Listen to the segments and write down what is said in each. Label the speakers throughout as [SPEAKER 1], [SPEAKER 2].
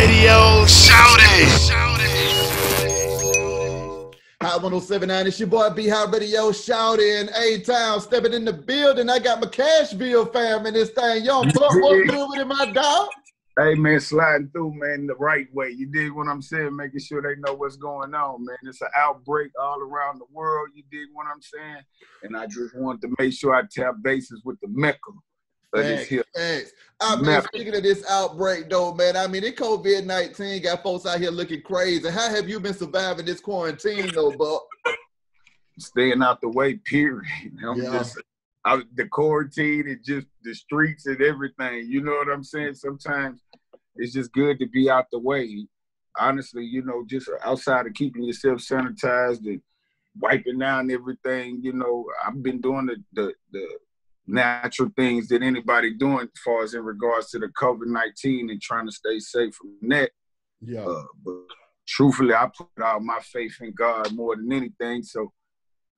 [SPEAKER 1] Radio. Shout it.
[SPEAKER 2] Hot 1079, it's your boy B Hot Radio shouting A-Town, stepping in the building. I got my Cashville fam in this thing. Young Buck, what's good with it, my dog?
[SPEAKER 3] Hey, man, sliding through, man, the right way. You dig what I'm saying? Making sure they know what's going on, man. It's an outbreak all around the world. You dig what I'm saying? And I just wanted to make sure I tap bases with the Mecca.
[SPEAKER 2] Thanks. I mean, speaking of this outbreak, though, man, I mean, the COVID-19 got folks out here looking crazy. How have you been surviving this quarantine, though, Buck?
[SPEAKER 3] Staying out the way, period. The quarantine and just the streets and everything. You know what I'm saying? Sometimes it's just good to be out the way. Honestly, you know, just outside of keeping yourself sanitized and wiping down everything, you know, I've been doing the natural things that anybody doing as far as in regards to the COVID-19 and trying to stay safe from that.
[SPEAKER 2] Yeah.
[SPEAKER 3] But truthfully, I put all my faith in God more than anything. So,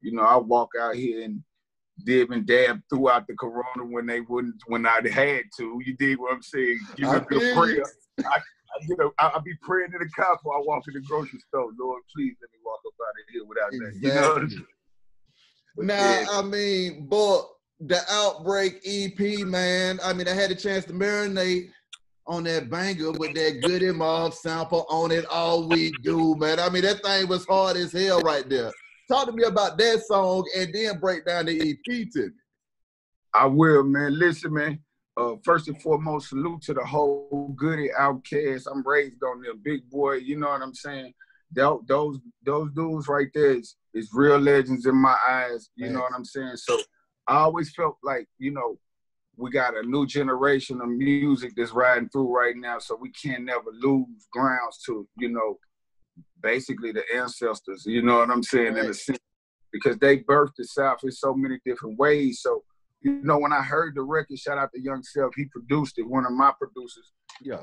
[SPEAKER 3] you know, I walk out here and dib and dab throughout the corona when I had to. You dig what I'm saying? Give me a good prayer. I'll be praying to the cops while I walk in the grocery store. Lord, please let me walk up out of here without that. You know what I'm saying?
[SPEAKER 2] Now, I mean, but the Outbreak EP, man, I mean, I had a chance to marinate on that banger with that Goody Mob sample on it all we do, man. I mean, that thing was hard as hell right there. Talk to me about that song and then break down the EP to me.
[SPEAKER 3] I will, man. Listen, man. First and foremost, salute to the whole Goody Outcast. I'm raised on them, big boy. You know what I'm saying? Those dudes right there is real legends in my eyes. You know what I'm saying? So I always felt like, you know, we got a new generation of music that's riding through right now, so we can't never lose grounds to, you know, basically the ancestors, you know what I'm saying, in a sense, because they birthed the South in so many different ways. So, you know, when I heard the record, shout out to Young Self, he produced it, one of my producers. Yeah.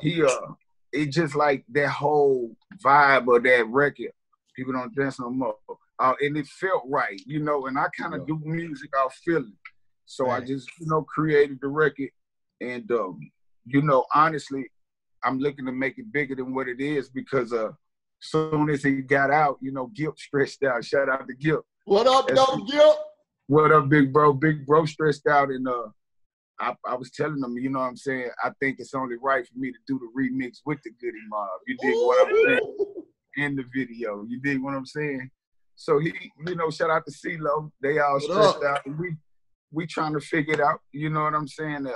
[SPEAKER 3] It just like that whole vibe of that record, People Don't Dance No More. And it felt right, you know, and I kind of do music off feeling. So I just, you know, created the record. And, you know, honestly, I'm looking to make it bigger than what it is because soon as it got out, you know, Guilt stressed out. Shout out to Guilt.
[SPEAKER 2] What up, though, Guilt? What
[SPEAKER 3] up, big bro? Big bro stressed out. And I was telling them, you know what I'm saying, I think it's only right for me to do the remix with the Goody Mob. You dig what I'm saying? In the video. You dig what I'm saying? So he, you know, shout out to CeeLo. They all stressed out. And we trying to figure it out. You know what I'm saying?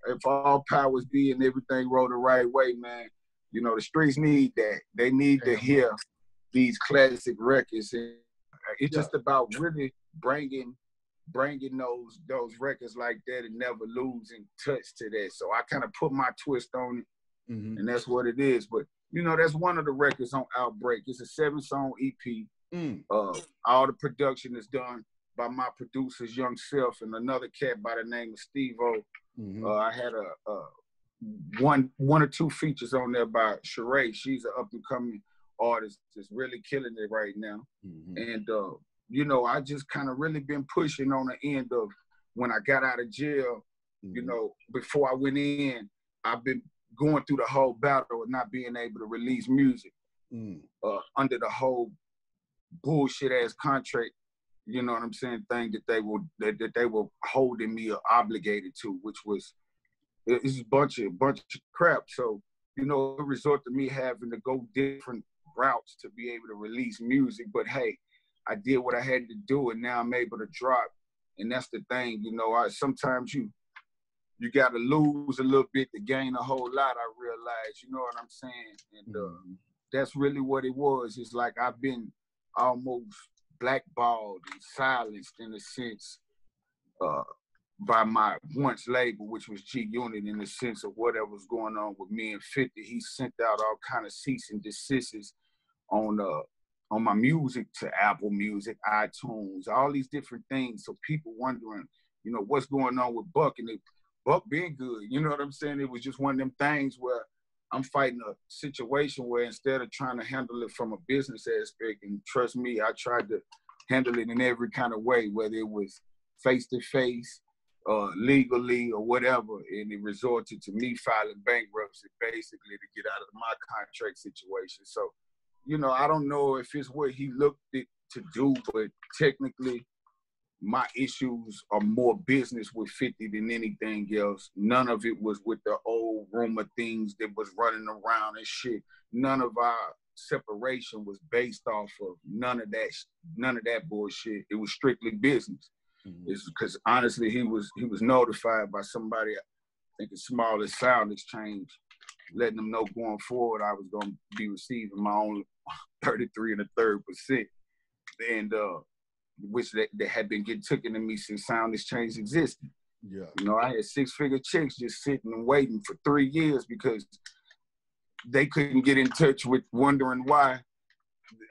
[SPEAKER 3] If all powers be and everything roll the right way, man, you know, the streets need that. They need to hear these classic records. And it's just about really bringing those records like that and never losing touch to that. So I kind of put my twist on it, and that's what it is. But, you know, that's one of the records on Outbreak. It's a 7-song EP. All the production is done by my producers, Young Self, and another cat by the name of Steve-O. I had one or two features on there by Sheree. She's an up-and-coming artist that's really killing it right now. And, you know, I just kind of really been pushing on the end of when I got out of jail, you know, before I went in, I've been going through the whole battle of not being able to release music under the whole bullshit-ass contract, you know what I'm saying, thing that they were holding me obligated to, which was it's a bunch of crap. So, you know, it resort to me having to go different routes to be able to release music. But hey, I did what I had to do, and now I'm able to drop. And that's the thing, you know. Sometimes you got to lose a little bit to gain a whole lot. I realize, you know what I'm saying, and that's really what it was. It's like I've been almost blackballed and silenced in a sense by my once label, which was G Unit, in the sense of whatever was going on with me and 50. He sent out all kind of cease and desists on my music to Apple Music, iTunes, all these different things. So people wondering, you know, what's going on with Buck, and Buck being good, you know what I'm saying? It was just one of them things where I'm fighting a situation where instead of trying to handle it from a business aspect, and trust me, I tried to handle it in every kind of way, whether it was face-to-face, legally or whatever, and it resorted to me filing bankruptcy basically to get out of my contract situation. So, you know, I don't know if it's what he looked it to do, but technically my issues are more business with 50 than anything else. None of it was with the old rumor things that was running around and shit. None of our separation was based off of none of that bullshit. It was strictly business. It's because honestly, he was notified by somebody, I think as small as Sound Exchange, letting them know going forward I was going to be receiving my own 33 1/3%, and which that had been getting taken to me since Sound Exchange existed.
[SPEAKER 2] Yeah,
[SPEAKER 3] you know, I had 6-figure chicks just sitting and waiting for 3 years because they couldn't get in touch with, wondering why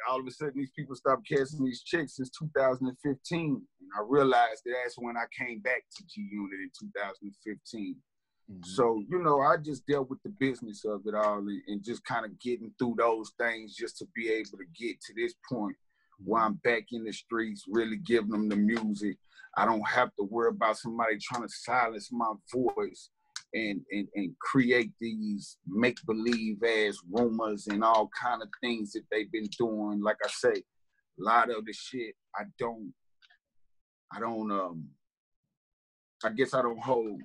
[SPEAKER 3] all of a sudden these people stopped casting these checks since 2015. And I realized that that's when I came back to G-Unit in 2015. So, you know, I just dealt with the business of it all and just kind of getting through those things just to be able to get to this point where I'm back in the streets, really giving them the music. I don't have to worry about somebody trying to silence my voice and create these make-believe ass rumors and all kind of things that they've been doing. Like I say, a lot of the shit I guess I don't hold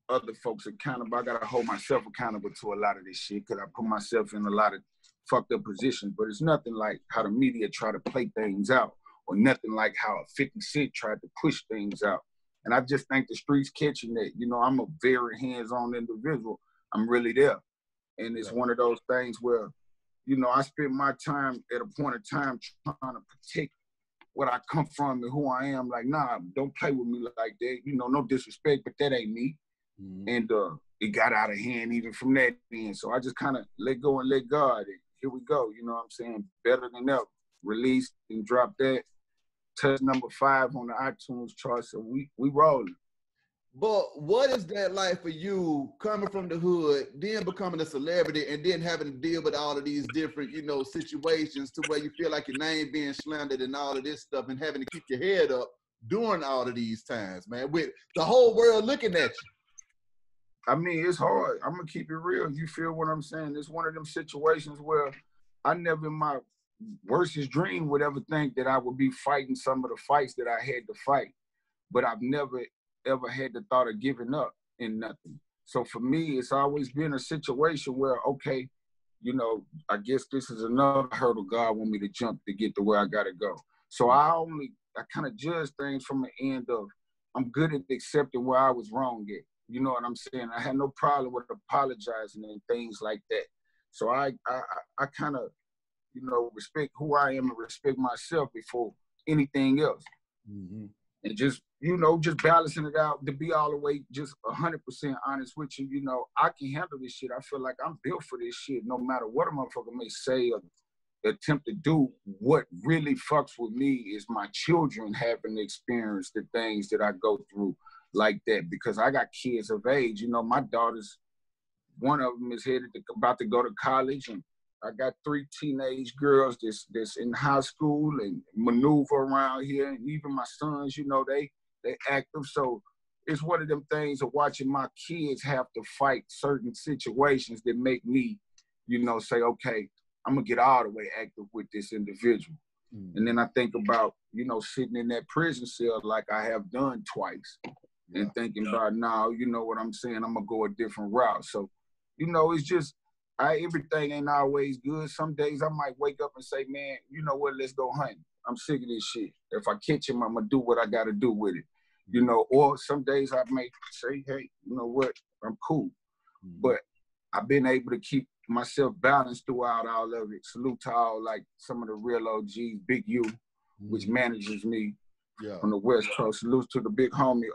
[SPEAKER 3] other folks accountable. I gotta hold myself accountable to a lot of this shit because I put myself in a lot of fucked up positions. But it's nothing like how the media try to play things out, or nothing like how 50 Cent tried to push things out. And I just think the streets catching that. You know, I'm a very hands-on individual. I'm really there. And it's one of those things where, you know, I spend my time at a point in time trying to protect what I come from and who I am. Like, nah, don't play with me like that. You know, no disrespect, but that ain't me. And it got out of hand even from that end. So I just kind of let go and let God. And here we go. You know what I'm saying? Better than ever. Released and dropped that. Touch number 5 on the iTunes chart. So we rolling.
[SPEAKER 2] But what is that like for you, coming from the hood, then becoming a celebrity, and then having to deal with all of these different, you know, situations to where you feel like your name being slandered and all of this stuff, and having to keep your head up during all of these times, man, with the whole world looking at you?
[SPEAKER 3] I mean, it's hard. I'm going to keep it real. You feel what I'm saying? It's one of them situations where I never in my worstest dream would ever think that I would be fighting some of the fights that I had to fight. But I've never, ever had the thought of giving up in nothing. So for me, it's always been a situation where, okay, you know, I guess this is another hurdle God want me to jump to get to where I got to go. So I kind of judge things from the end of, I'm good at accepting where I was wrong at. You know what I'm saying? I had no problem with apologizing and things like that. So I kind of, you know, respect who I am and respect myself before anything else. And just, you know, just balancing it out to be all the way just 100% honest with you. You know, I can handle this shit. I feel like I'm built for this shit no matter what a motherfucker may say or attempt to do. What really fucks with me is my children having to experience the things that I go through like that, because I got kids of age. You know, my daughters, one of them is about to go to college, and I got 3 teenage girls that's in high school and maneuver around here, and even my sons, you know, they active. So it's one of them things of watching my kids have to fight certain situations that make me, you know, say, okay, I'm gonna get all the way active with this individual. And then I think about, you know, sitting in that prison cell like I have done twice. And thinking about now, you know what I'm saying, I'm gonna go a different route. So, you know, it's just, everything ain't always good. Some days I might wake up and say, man, you know what, let's go hunting. I'm sick of this shit. If I catch him, I'm gonna do what I gotta do with it. You know, or some days I may say, hey, you know what, I'm cool. But I've been able to keep myself balanced throughout all of it. Salute to all, like, some of the real OGs, Big U, which manages me from the West Coast. Salute to the big homie,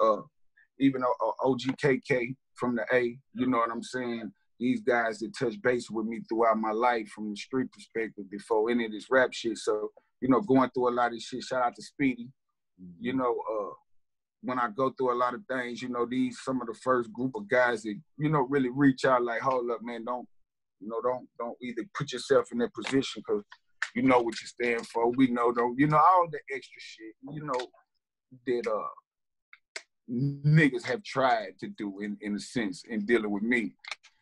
[SPEAKER 3] even OGKK from the A, you know what I'm saying? These guys that touch base with me throughout my life from the street perspective before any of this rap shit. So, you know, going through a lot of shit, shout out to Speedy. You know, when I go through a lot of things, you know, these some of the first group of guys that, you know, really reach out like, hold up, man, don't either put yourself in that position because you know what you stand for. We know, don't, you know, all the extra shit, you know, that, niggas have tried to do in a sense in dealing with me.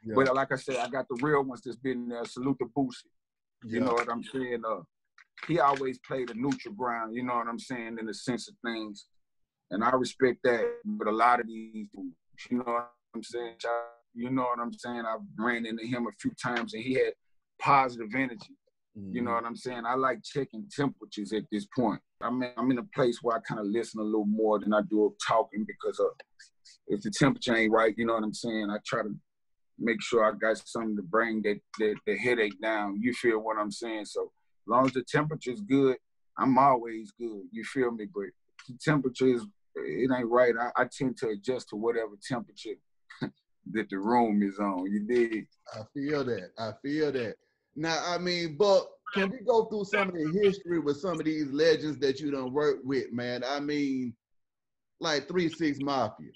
[SPEAKER 3] Yeah. But like I said, I got the real ones that's been there. Salute to Boosie. Yeah. You know what I'm saying? He always played a neutral ground, you know what I'm saying, in the sense of things. And I respect that. But a lot of these dudes, you know what I'm saying? You know what I'm saying? I ran into him a few times and he had positive energy. Mm-hmm. You know what I'm saying? I like checking temperatures at this point. I'm in a place where I kind of listen a little more than I do talking because if the temperature ain't right, you know what I'm saying? I try to make sure I got something to bring the headache down. You feel what I'm saying? So as long as the temperature's good, I'm always good. You feel me? But the temperature it ain't right. I tend to adjust to whatever temperature that the room is on. You dig?
[SPEAKER 2] I feel that. Now, I mean, but can we go through some of the history with some of these legends that you done worked with, man? I mean, like 3 6 Mafia.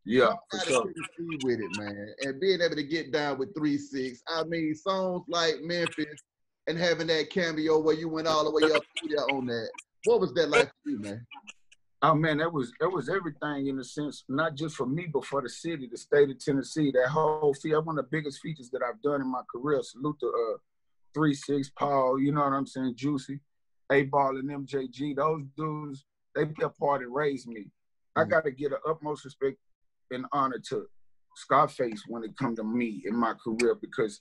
[SPEAKER 3] Yeah, for sure.
[SPEAKER 2] With it, man, and being able to get down with 3 6. I mean, songs like Memphis and having that cameo where you went all the way up through there on that. What was that like for you, man?
[SPEAKER 3] Oh man, that was everything in a sense, not just for me, but for the city, the state of Tennessee. That whole feature, one of the biggest features that I've done in my career. Salute to 3 6 Paul, you know what I'm saying, Juicy, A-Ball and MJG. Those dudes, they play a part and raised me. I got to get an utmost respect and honor to Scarface when it come to me in my career, because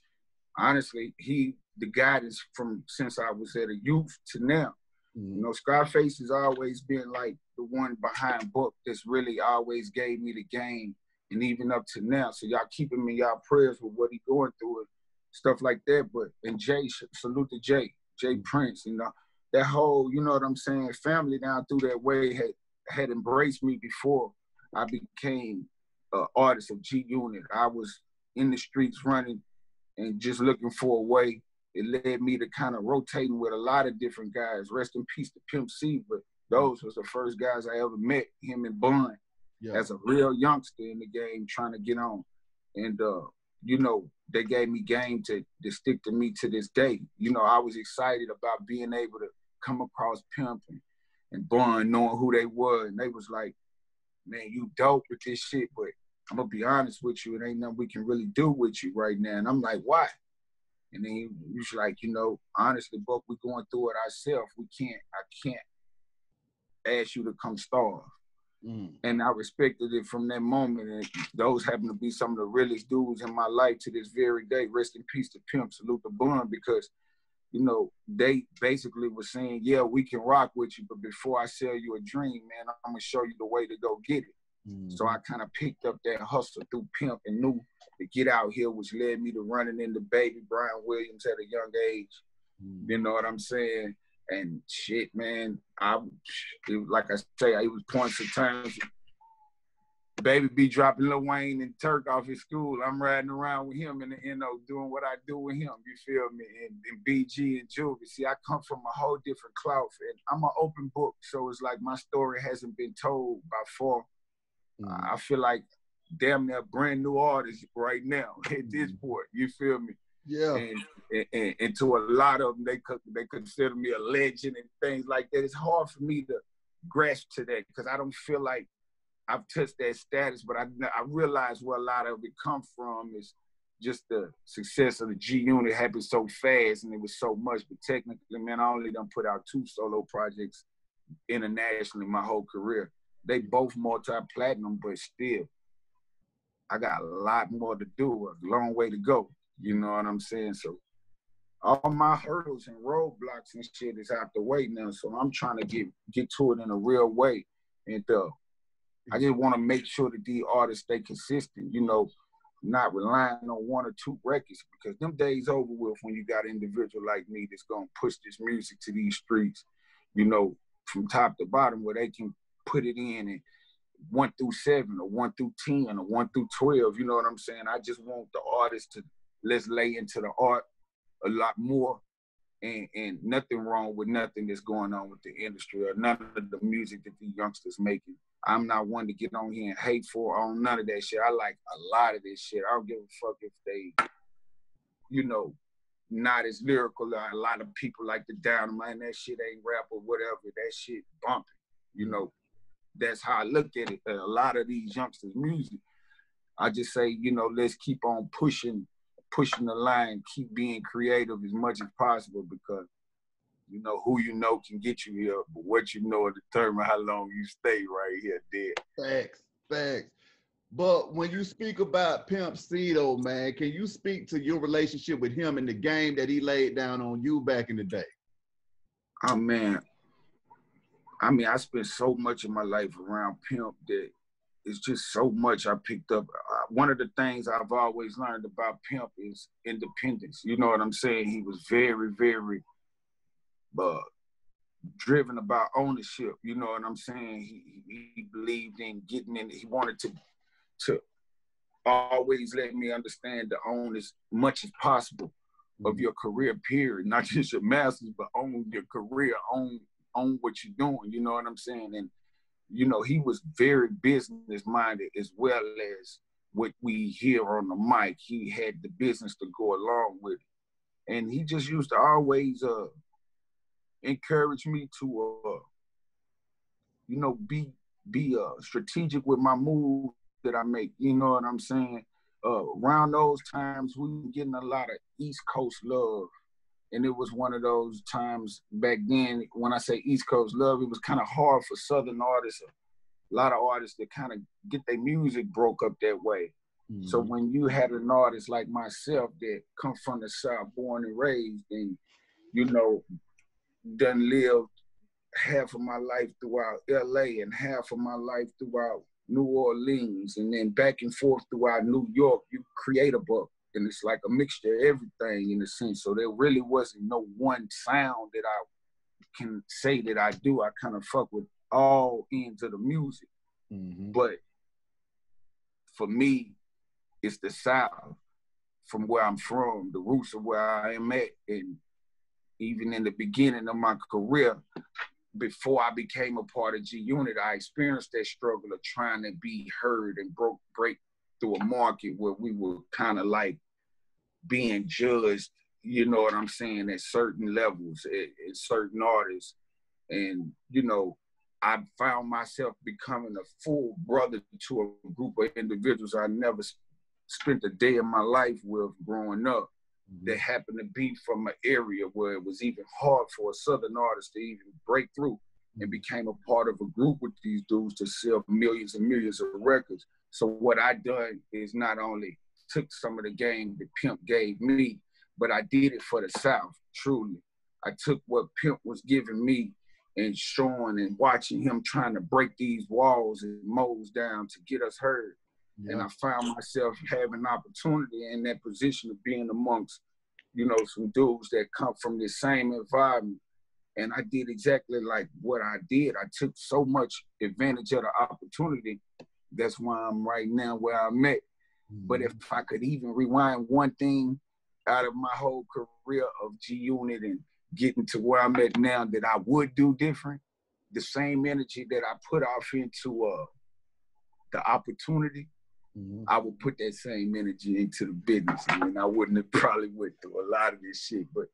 [SPEAKER 3] honestly, he the guidance from since I was at a youth to now. You know, Scarface has always been like the one behind Book that's really always gave me the game, and even up to now. So y'all keep him in y'all prayers with what he going through and stuff like that. But and Jay, salute to Jay Prince, you know, that whole, you know what I'm saying, family down through that way had embraced me before I became an artist of G Unit. I was in the streets running and just looking for a way. It led me to kind of rotating with a lot of different guys. Rest in peace to Pimp C, but those was the first guys I ever met, him and Bun, as a real youngster in the game trying to get on. And, you know, they gave me game to stick to me to this day. You know, I was excited about being able to come across Pimp and Bun, knowing who they were. And they was like, man, you dope with this shit, but I'm going to be honest with you, it ain't nothing we can really do with you right now. And I'm like, why? And then he was like, you know, honestly, Buck, we going through it ourselves. I can't ask you to come starve. And I respected it from that moment. And those happen to be some of the realest dudes in my life to this very day. Rest in peace to Pimp, salute to Bun, because, you know, they basically were saying, yeah, we can rock with you, but before I sell you a dream, man, I'm going to show you the way to go get it. So I kind of picked up that hustle through Pimp and knew to get out here, which led me to running into Baby Brian Williams at a young age. You know what I'm saying? And shit, man, like I say, it was points of times. Baby be dropping Lil Wayne and Turk off his school. I'm riding around with him in the NO doing what I do with him, you feel me? And BG and Juvie. See, I come from a whole different cloth, and I'm an open book, so it's like my story hasn't been told by far. I feel like damn near brand new artists right now at this point. You feel me?
[SPEAKER 2] Yeah.
[SPEAKER 3] And to a lot of them, they consider me a legend and things like that. It's hard for me to grasp to that because I don't feel like I've touched that status. But I realize where a lot of it come from is just the success of the G Unit happened so fast and it was so much. But technically, man, I only done put out 2 solo projects internationally my whole career. They both multi-platinum, but still, I got a lot more to do, a long way to go. You know what I'm saying? So all my hurdles and roadblocks and shit is out the way now. So I'm trying to get to it in a real way. And I just want to make sure that these artists stay consistent, you know, not relying on 1 or 2 records, because them days over with when you got an individual like me that's going to push this music to these streets, you know, from top to bottom, where they can put it in and 1 through 7 or 1 through 10 or 1 through 12. You know what I'm saying? I just want the artists to let's lay into the art a lot more, and nothing wrong with nothing that's going on with the industry or none of the music that the youngsters making. I'm not one to get on here and hate for on none of that shit. I like a lot of this shit. I don't give a fuck if they, you know, not as lyrical. A lot of people like to down, man, that shit ain't rap or whatever. That shit bumping, you know. that's how I look at it. A lot of these youngsters' music, I just say, you know, let's keep on pushing the line, keep being creative as much as possible, because you know who you know can get you here, but what you know will determine how long you stay right here, dead.
[SPEAKER 2] Facts. But when you speak about Pimp C, though, man, can you speak to your relationship with him and the game that he laid down on you back in the day?
[SPEAKER 3] Oh man, I mean, I spent so much of my life around Pimp that it's just so much I picked up. One of the things I've always learned about Pimp is independence. You know what I'm saying? He was very, very driven about ownership. You know what I'm saying? He believed in getting in. He wanted to always let me understand to own as much as possible of your career, period. Not just your masters, but own your career, own what you're doing. You know what I'm saying? And you know, he was very business minded as well as what we hear on the mic. He had the business to go along with it. And he just used to always encourage me to you know, be strategic with my moves that I make. You know what I'm saying? Around those times, we were getting a lot of East Coast love. And it was one of those times back then, when I say East Coast love, it was kind of hard for Southern artists, a lot of artists that kind of get their music broke up that way. Mm-hmm. So when you had an artist like myself that come from the South, born and raised, and, you know, done lived half of my life throughout LA and half of my life throughout New Orleans, and then back and forth throughout New York, you create a book. And it's like a mixture of everything in a sense. So there really wasn't no one sound that I can say that I do. I kind of fuck with all ends of the music. Mm-hmm. But for me, it's the South, from where I'm from, the roots of where I am at. And even in the beginning of my career, before I became a part of G Unit, I experienced that struggle of trying to be heard and break through a market where we were kind of like being judged, you know what I'm saying, at certain levels, at certain artists. And, you know, I found myself becoming a full brother to a group of individuals I never spent a day in my life with growing up, that happened to be from an area where it was even hard for a Southern artist to even break through, and became a part of a group with these dudes to sell millions and millions of records. So what I done is not only took some of the game that Pimp gave me, but I did it for the South, truly. I took what Pimp was giving me and showing and watching him trying to break these walls and molds down to get us heard. Yeah. And I found myself having opportunity in that position of being amongst, you know, some dudes that come from the same environment. And I did exactly like what I did. I took so much advantage of the opportunity. That's why I'm right now where I'm at. But if I could even rewind one thing out of my whole career of G Unit and getting to where I'm at now that I would do different, the same energy that I put off into the opportunity, I would put that same energy into the business. I mean, I wouldn't have probably went through a lot of this shit, but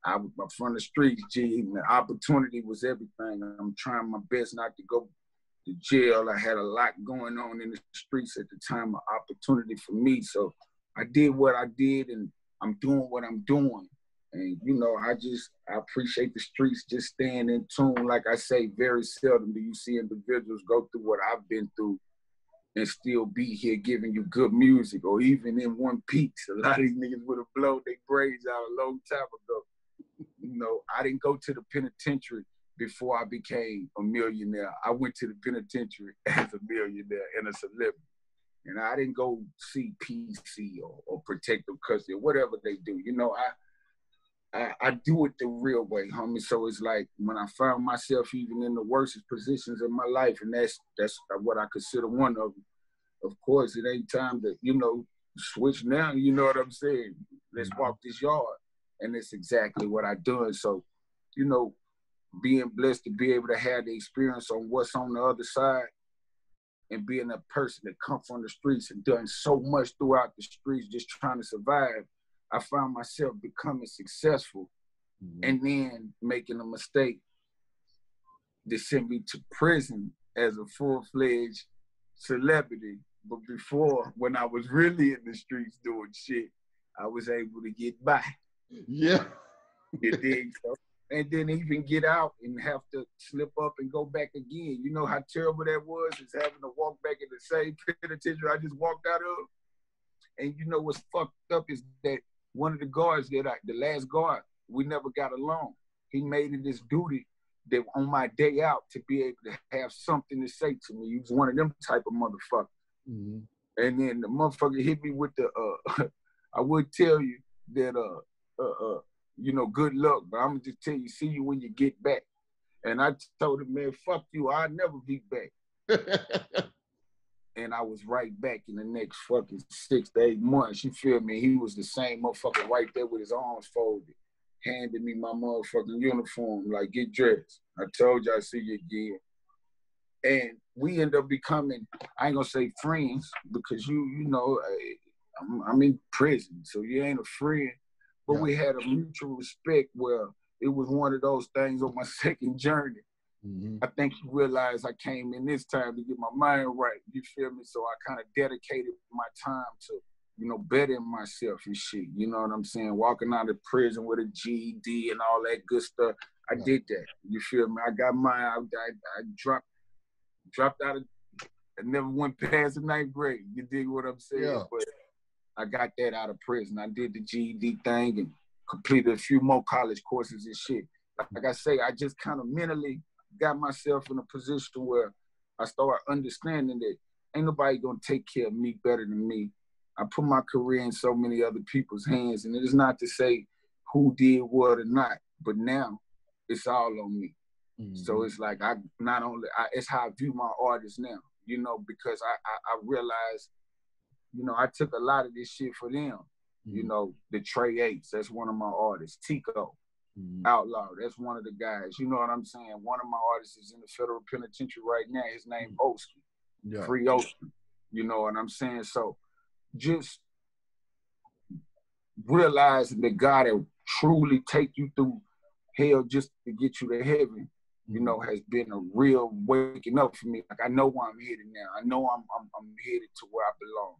[SPEAKER 3] I was from the streets, G, and the opportunity was everything. I'm trying my best not to go to jail. I had a lot going on in the streets at the time, of opportunity for me. So I did what I did, and I'm doing what I'm doing. And, you know, I appreciate the streets just staying in tune. Like I say, very seldom do you see individuals go through what I've been through and still be here giving you good music, or even in one piece. A lot of these niggas would have blown their brains out a long time ago. You know, I didn't go to the penitentiary before I became a millionaire. I went to the penitentiary as a millionaire and a celebrity. And I didn't go see PC or protective custody or whatever they do. You know, I do it the real way, homie. So it's like when I found myself even in the worst positions in my life, and that's what I consider one of them. Of course, it ain't time to, you know, switch now. You know what I'm saying? Let's walk this yard. And it's exactly what I done. So, you know, being blessed to be able to have the experience on what's on the other side, and being a person that come from the streets and done so much throughout the streets just trying to survive, I found myself becoming successful and then making a mistake that sent me to prison as a full-fledged celebrity. But before, when I was really in the streets doing shit, I was able to get by.
[SPEAKER 2] Yeah.
[SPEAKER 3] You dig? So, and then even get out and have to slip up and go back again. You know how terrible that was, is having to walk back in the same penitentiary I just walked out of? And you know what's fucked up is that one of the guards the last guard, we never got along. He made it his duty that on my day out to be able to have something to say to me. He was one of them type of motherfuckers.
[SPEAKER 2] Mm-hmm.
[SPEAKER 3] And then the motherfucker hit me with the, I would tell you that, you know, good luck, but I'm gonna just tell you, see you when you get back. And I told him, man, fuck you, I'll never be back. And I was right back in the next fucking 6 to 8 months. You feel me? He was the same motherfucker right there with his arms folded, handed me my motherfucking uniform, like, get dressed. I told you I'd see you again. And we end up becoming, I ain't gonna say friends, because you know, I'm in prison, so you ain't a friend. But we had a mutual respect where it was one of those things on my second journey. Mm-hmm. I think he realized I came in this time to get my mind right, you feel me? So I kind of dedicated my time to, you know, bettering myself and shit, you know what I'm saying? Walking out of prison with a GED and all that good stuff. I did that, you feel me? I got mine, I dropped out of, I never went past the 9th grade, you dig what I'm saying? Yeah. But I got that out of prison. I did the GED thing and completed a few more college courses and shit. Like I say, I just kind of mentally got myself in a position where I started understanding that ain't nobody gonna take care of me better than me. I put my career in so many other people's hands, and it is not to say who did what or not, but now it's all on me. Mm-hmm. So it's like it's how I view my artists now, you know, because I realized, you know, I took a lot of this shit for them. Mm-hmm. You know, the Trey Apes, that's one of my artists. Tico, Outlaw, that's one of the guys. You know what I'm saying? One of my artists is in the federal penitentiary right now. His name Oski, Free Oski. You know what I'm saying? So just realizing that God will truly take you through hell just to get you to heaven, you know, has been a real waking up for me. Like, I know where I'm headed now. I know I'm headed to where I belong.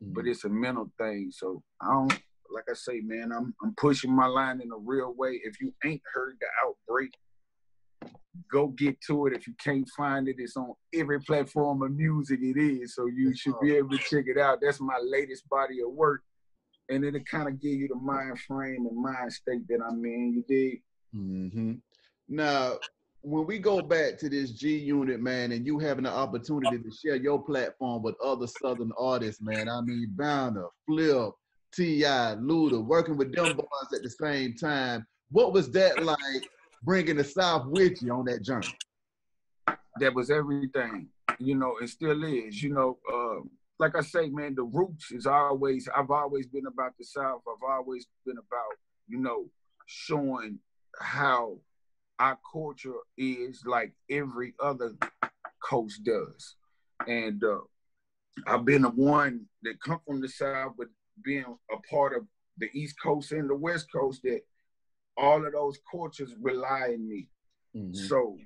[SPEAKER 3] But it's a mental thing. So I don't, like I say, man, I'm pushing my line in a real way. If you ain't heard The Outbreak, go get to it. If you can't find it, it's on every platform of music it is. So you should be able to check it out. That's my latest body of work. And it'll kind of give you the mind frame and mind state that I'm in, you dig?
[SPEAKER 2] Mm-hmm. Now, when we go back to this G Unit, man, and you having the opportunity to share your platform with other Southern artists, man, I mean, Banner, Flip, T.I., Luda, working with them boys at the same time, what was that like bringing the South with you on that journey?
[SPEAKER 3] That was everything, you know, it still is, you know, like I say, man, the roots is always, I've always been about the South. I've always been about, you know, showing how our culture is like every other coast does. And I've been the one that come from the South, but being a part of the East Coast and the West Coast, that all of those cultures rely on me. Mm-hmm. So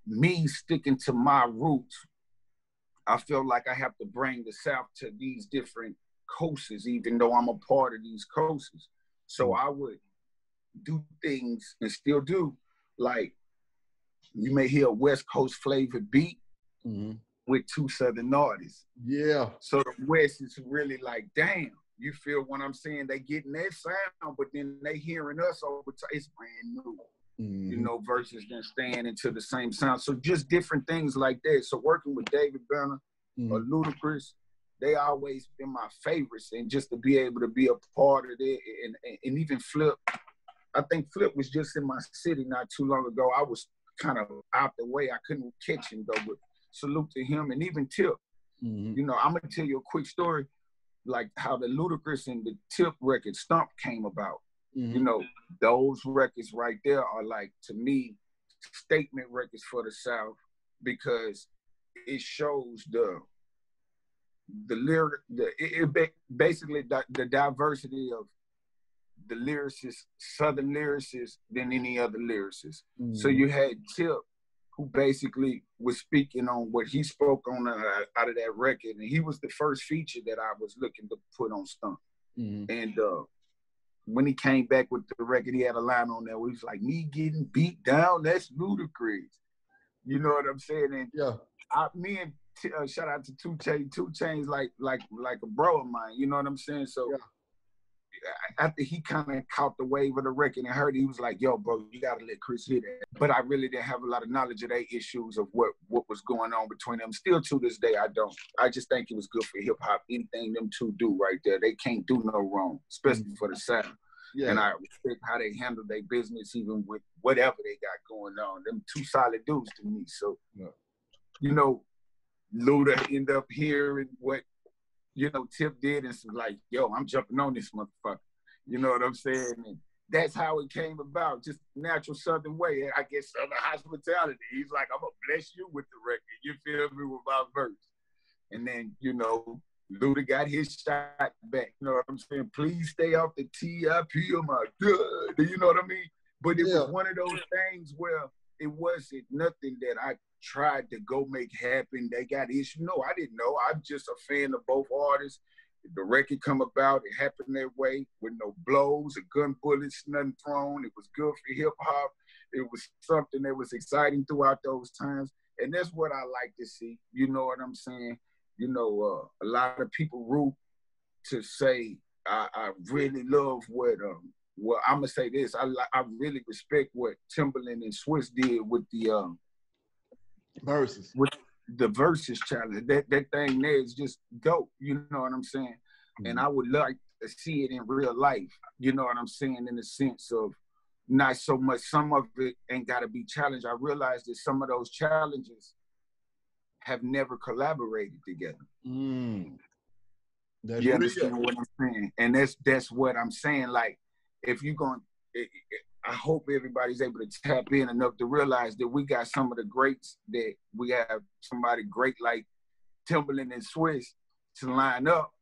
[SPEAKER 3] me sticking to my roots, I feel like I have to bring the South to these different coasts, even though I'm a part of these coasts. So I would do things and still do, like you may hear a West Coast flavor beat with 2 Southern artists. Yeah. So the West is really like, damn, you feel what I'm saying? They getting that sound, but then they hearing us over time. It's brand new. You know, versus then staying into the same sound. So just different things like that. So working with David Banner or Ludacris, they always been my favorites. And just to be able to be a part of it, and even Flip, I think Flip was just in my city not too long ago. I was kind of out the way. I couldn't catch him though, but salute to him. And even Tip, you know, I'm gonna tell you a quick story, like how the Ludacris and the Tip record Stump came about. You know, those records right there are like, to me, statement records for the South, because it shows the lyric, basically the diversity of the lyricists, Southern lyricists, than any other lyricist. So you had Tip, who basically was speaking on what he spoke on out of that record. And he was the first feature that I was looking to put on Stump.
[SPEAKER 2] Mm-hmm.
[SPEAKER 3] And when he came back with the record, he had a line on there where he was like, me getting beat down, that's ludicrous. You know what I'm saying? And
[SPEAKER 2] yeah,
[SPEAKER 3] me and shout out to 2 Chainz. 2 Chainz like a bro of mine. You know what I'm saying? So after he kind of caught the wave of the record and heard it, he was like, yo, bro, you got to let Chris hear that. But I really didn't have a lot of knowledge of their issues of what was going on between them. Still to this day, I don't. I just think it was good for hip-hop. Anything them two do right there, they can't do no wrong, especially for the sound. Yeah. And I respect how they handle their business, even with whatever they got going on. Them two solid dudes to me. So, you know, Luda ended up hearing what, you know, Tip did, and was like, yo, I'm jumping on this motherfucker. You know what I'm saying? And that's how it came about, just natural Southern way. I guess Southern hospitality. He's like, I'm going to bless you with the record. You feel me, with my verse. And then, you know, Luda got his shot back. You know what I'm saying? Please stay off the TIP of my good. You know what I mean? But it was one of those things where it wasn't nothing that I tried to go make happen. They got issues. No, I didn't know. I'm just a fan of both artists. The record come about, it happened that way with no blows or gun bullets, nothing thrown. It was good for hip hop. It was something that was exciting throughout those times. And that's what I like to see. You know what I'm saying? You know, a lot of people root to say, I really love what, well, I'm gonna say this. I really respect what Timbaland and Swiss did with the
[SPEAKER 2] verses.
[SPEAKER 3] With the verses challenge. That thing there is just dope. You know what I'm saying? And I would like to see it in real life. You know what I'm saying? In the sense of not so much, some of it ain't gotta be challenged. I realize that some of those challenges have never collaborated together.
[SPEAKER 2] That's
[SPEAKER 3] you understand what I'm saying? And that's what I'm saying. Like, if you're going, I hope everybody's able to tap in enough to realize that we got some of the greats, that we have somebody great like Timbaland and Swiss to line up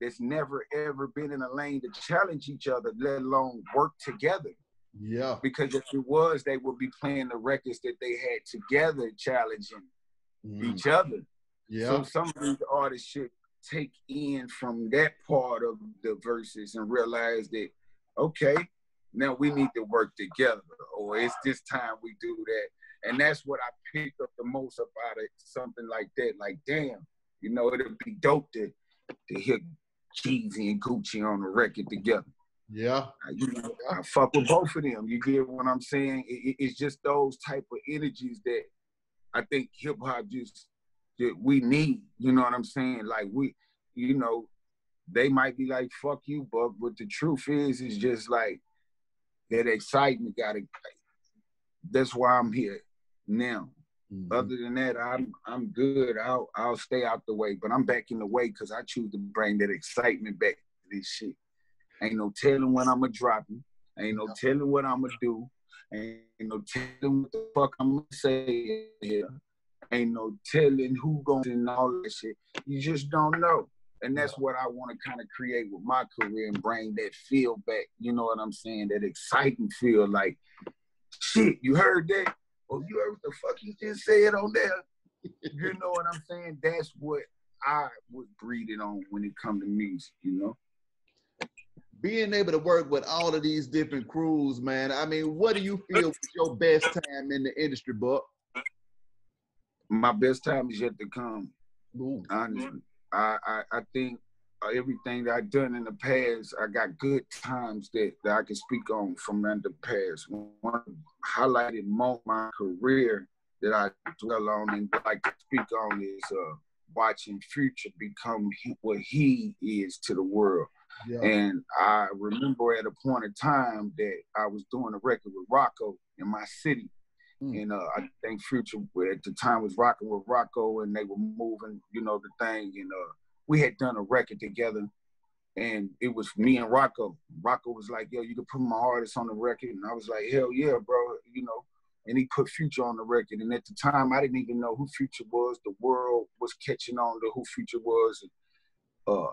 [SPEAKER 3] that's never ever been in a lane to challenge each other, let alone work together.
[SPEAKER 2] Yeah.
[SPEAKER 3] Because if it was, they would be playing the records that they had together, challenging each other.
[SPEAKER 2] Yeah.
[SPEAKER 3] So some of these artists should take in from that part of the verses and realize that, okay, now we need to work together, or it's this time we do that. And that's what I picked up the most about it, something like that. Like, damn, you know, it'd be dope to hear Jeezy and Gucci on the record together.
[SPEAKER 2] Yeah.
[SPEAKER 3] You know, I fuck with both of them. You get what I'm saying? It's just those type of energies that I think hip hop just, that we need. You know what I'm saying? Like, we, you know, they might be like, fuck you, Buck, but the truth is just like, that excitement gotta, that's why I'm here now. Other than that, I'm good. I'll stay out the way, but I'm back in the way because I choose to bring that excitement back to this shit. Ain't no telling when I'ma drop it. Ain't no telling what I'ma do. Ain't no telling what the fuck I'ma say here. Ain't no telling who going and all that shit. You just don't know. And that's what I want to kind of create with my career and bring that feel back. You know what I'm saying? That exciting feel, like, shit, you heard that? Oh, you heard what the fuck you just said on there? You know what I'm saying? That's what I was breeding on when it comes to music, you know?
[SPEAKER 2] Being able to work with all of these different crews, man, I mean, what do you feel was your best time in the industry, Buck?
[SPEAKER 3] My best time is yet to come.
[SPEAKER 2] Ooh.
[SPEAKER 3] Honestly. I think everything that I've done in the past, I got good times that I can speak on from in the past. One highlighted moment of my career that I dwell on and like to speak on is watching Future become what he is to the world. Yeah. And I remember at a point in time that I was doing a record with Rocco in my city. And I think Future at the time was rocking with Rocco, and they were moving, you know, the thing. And we had done a record together, and it was me and Rocco. Rocco was like, yo, you can put my artist on the record. And I was like, hell yeah, bro, you know. And he put Future on the record. And at the time, I didn't even know who Future was. The world was catching on to who Future was. And,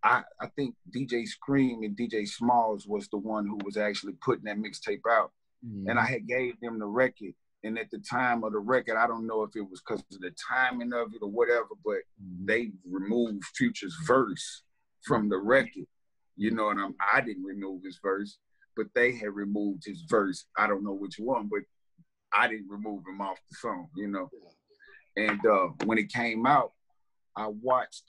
[SPEAKER 3] I think DJ Scream and DJ Smalls was the one who was actually putting that mixtape out. And I had gave them the record, And at the time of the record, I don't know if it was because of the timing of it or whatever, but they removed Future's verse from the record. You know, and I didn't remove his verse, but they had removed his verse. I don't know which one, but I didn't remove him off the song, you know. And when it came out, I watched,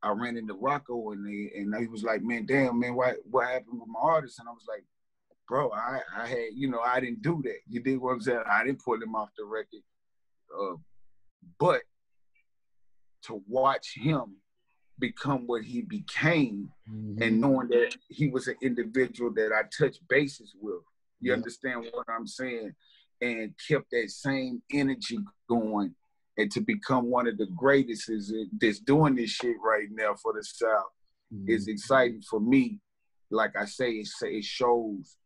[SPEAKER 3] I ran into Rocco and he was like, man, damn, man, what happened with my artist? And I was like, bro, I had, you know, I didn't do that. You dig what I'm saying? I didn't pull him off the record. But to watch him become what he became and knowing that he was an individual that I touched bases with, you understand what I'm saying? And kept that same energy going, and to become one of the greatest that's doing this shit right now for the South is exciting for me. Like I say, it shows,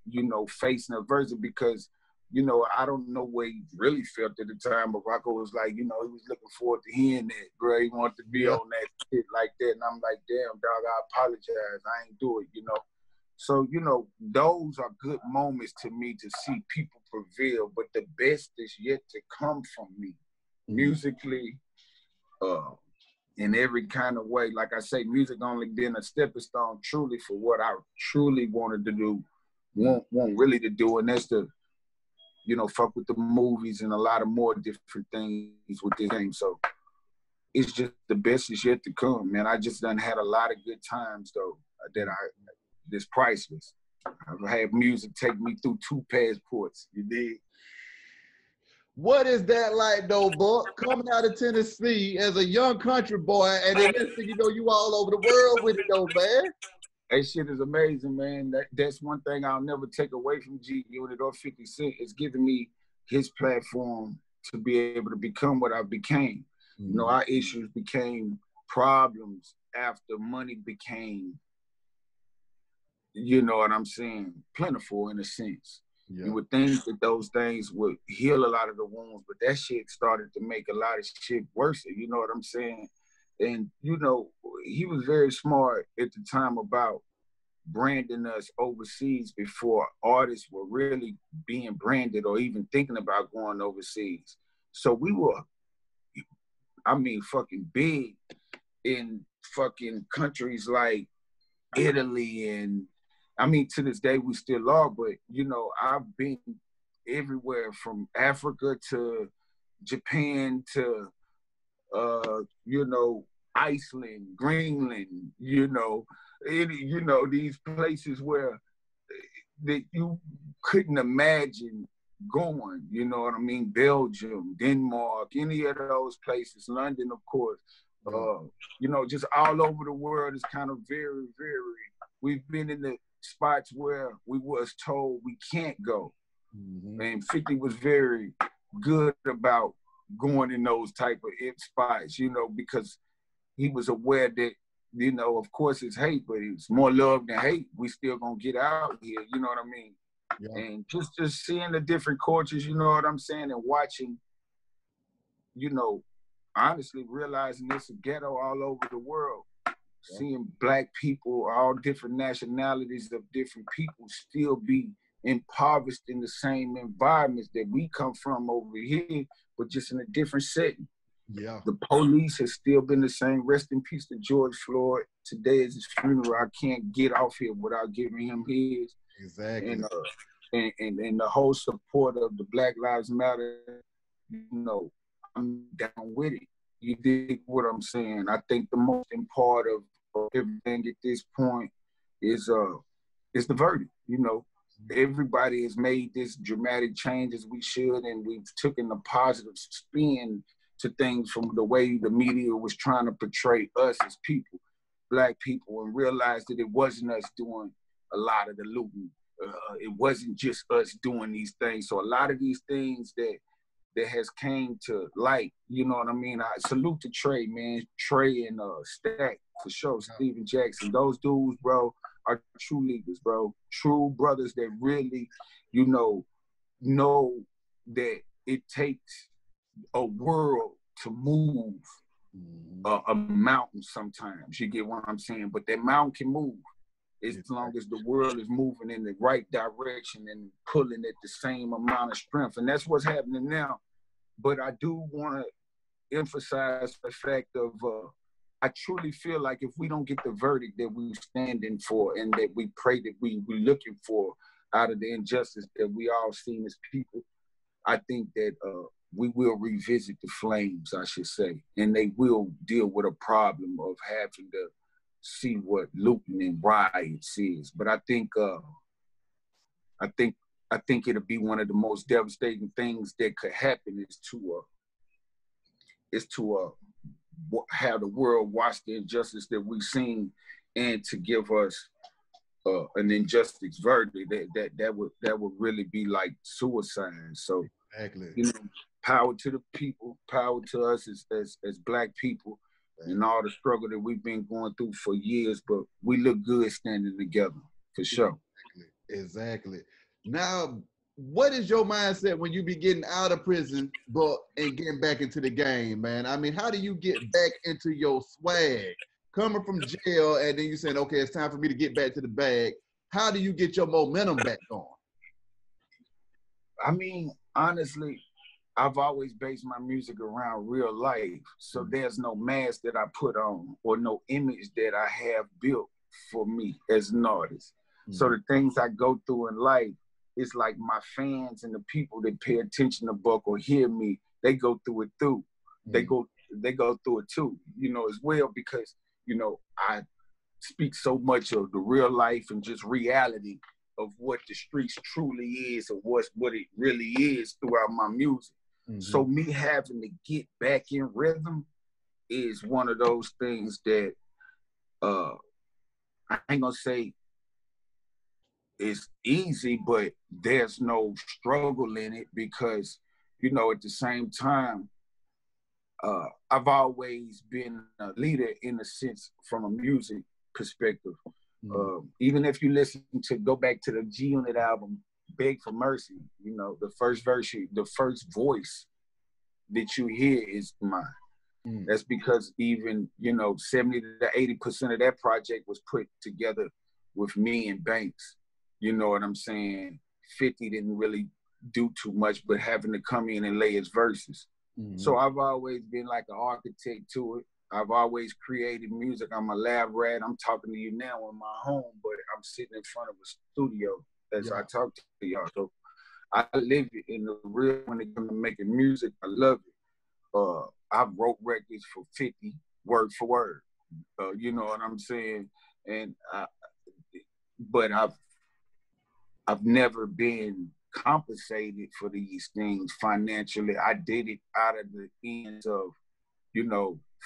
[SPEAKER 3] you know, facing adversity, because, you know, I don't know what he really felt at the time, but Rocco was like, you know, he was looking forward to hearing that, bro. He wanted to be on that shit like that. And I'm like, damn, dog, I apologize. I ain't do it, you know. So, you know, those are good moments to me to see people prevail, but the best is yet to come from me. Musically, in every kind of way. Like I say, music only been a stepping stone truly for what I truly wanted to do, want really to do, and that's to, you know, fuck with the movies and a lot of more different things with this game. So it's just the best is yet to come, man. I just done had a lot of good times though, that's priceless. I've had music take me through 2 passports, you dig?
[SPEAKER 2] What is that like though, Buck? Coming out of Tennessee as a young country boy, and then next thing you know, you all over the world with it though, man.
[SPEAKER 3] That shit is amazing, man. That's one thing I'll never take away from G Unit or 50 Cent. It's giving me his platform to be able to become what I became. You know, our issues became problems after money became, you know what I'm saying, plentiful in a sense. Yeah. You would think that those things would heal a lot of the wounds, but that shit started to make a lot of shit worse. You know what I'm saying? And, you know, he was very smart at the time about branding us overseas before artists were really being branded or even thinking about going overseas. So we were, I mean, fucking big in fucking countries like Italy, and I mean, to this day, we still are, but, you know, I've been everywhere from Africa to Japan to, you know, Iceland, Greenland, you know, these places where that you couldn't imagine going, you know what I mean? Belgium, Denmark, any of those places, London, of course, you know, just all over the world is kind of very, very, we've been in the spots where we was told we can't go. And 50 was very good about going in those type of spots, you know, because he was aware that, you know, of course it's hate, but it's more love than hate. We still gonna get out here, you know what I mean? Yeah. And just seeing the different cultures, you know what I'm saying, and watching, you know, honestly realizing it's a ghetto all over the world. Seeing Black people, all different nationalities of different people still be impoverished in the same environments that we come from over here, but just in a different setting. Yeah. The police has still been the same. Rest in peace to George Floyd. Today is his funeral. I can't get off here without giving him his. Exactly. And the whole support of the Black Lives Matter, you know, I'm down with it. You dig what I'm saying? I think the most important part of everything at this point is the verdict. You know, everybody has made this dramatic change as we should, and we've taken a positive spin to things from the way the media was trying to portray us as people, Black people, and realized that it wasn't us doing a lot of the looting. It wasn't just us doing these things. So a lot of these things that has came to light, you know what I mean? I salute to Trey, man. Trey and Stack, for sure. Steven Jackson. Those dudes, bro, are true leaders, bro. True brothers that really, you know that it takes a world to move a mountain sometimes. You get what I'm saying? But that mountain can move. as long as the world is moving in the right direction and pulling at the same amount of strength. And that's what's happening now. But I do want to emphasize the fact of I truly feel like if we don't get the verdict that we're standing for and that we pray that we're looking for out of the injustice that we all seen as people, I think that we will revisit the flames, I should say, and they will deal with a problem of having to see what looting and riots is. But I think it'll be one of the most devastating things that could happen is to have the world watch the injustice that we've seen and to give us an injustice verdict that would really be like suicide. So
[SPEAKER 2] exactly.
[SPEAKER 3] You know, power to the people, power to us as Black people, and all the struggle that we've been going through for years. But we look good standing together, for sure.
[SPEAKER 2] Exactly. Now, what is your mindset when you be getting out of prison and getting back into the game, man? I mean, how do you get back into your swag? Coming from jail and then you saying, okay, it's time for me to get back to the bag. How do you get your momentum back on?
[SPEAKER 3] I mean, honestly, I've always based my music around real life. So there's no mask that I put on or no image that I have built for me as an artist. So the things I go through in life, it's like my fans and the people that pay attention to Buck or hear me, they go through it too. They go through it too, as well, because, I speak so much of the real life and just reality of what the streets truly is or what it really is throughout my music. So me having to get back in rhythm is one of those things that I ain't gonna say it's easy, but there's no struggle in it because, at the same time, I've always been a leader in a sense from a music perspective. Even if you go back to the G Unit album, Beg for Mercy, the first verse, the first voice that you hear is mine. That's because even, 70 to 80% of that project was put together with me and Banks. You know what I'm saying? 50 didn't really do too much, but having to come in and lay his verses. So I've always been like an architect to it. I've always created music. I'm a lab rat. I'm talking to you now in my home, but I'm sitting in front of a studio as I talk to y'all. So I live it in the real when it comes to making music. I love it. I wrote records for 50 word for word. You know what I'm saying? And but I've never been compensated for these things financially. I did it out of the ends of,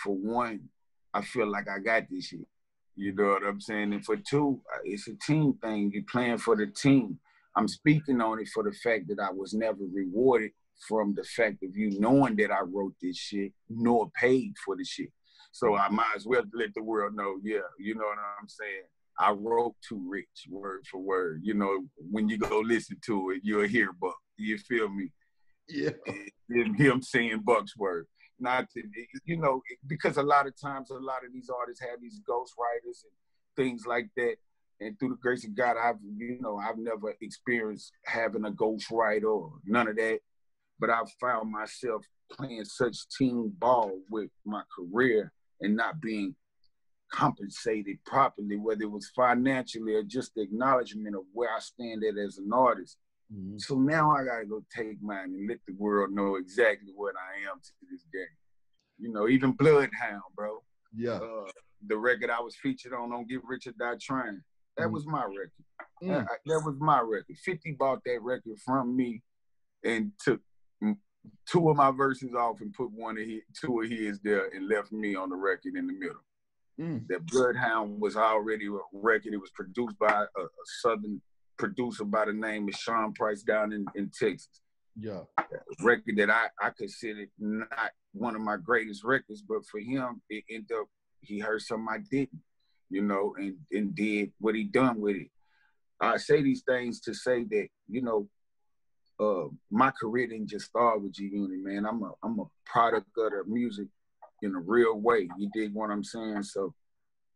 [SPEAKER 3] for one, I feel like I got this shit. You know what I'm saying? And for two, it's a team thing. You're playing for the team. I'm speaking on it for the fact that I was never rewarded from the fact of you knowing that I wrote this shit, nor paid for the shit. So I might as well let the world know, yeah, you know what I'm saying? I wrote Too Rich, word for word. When you go listen to it, you'll hear Buck. You feel me?
[SPEAKER 2] Yeah.
[SPEAKER 3] And him saying Buck's word. Not to, because a lot of times, a lot of these artists have these ghostwriters and things like that. And through the grace of God, I've never experienced having a ghostwriter or none of that. But I've found myself playing such team ball with my career and not being compensated properly, whether it was financially or just the acknowledgement of where I stand at as an artist. So now I gotta go take mine and let the world know exactly what I am to this game. Even Bloodhound, bro.
[SPEAKER 2] Yeah.
[SPEAKER 3] The record I was featured on Don't Get Rich or Die Trying. That was my record. That was my record. 50 bought that record from me and took 2 of my verses off and put 2 of his there and left me on the record in the middle. That Bloodhound was already a record. It was produced by a Southern producer by the name of Sean Price down in Texas.
[SPEAKER 2] Yeah.
[SPEAKER 3] A record that I considered not one of my greatest records, but for him, it ended up, he heard something I didn't, and did what he done with it. I say these things to say that, my career didn't just start with G Unit, man. I'm a product of the music in a real way. You dig what I'm saying? So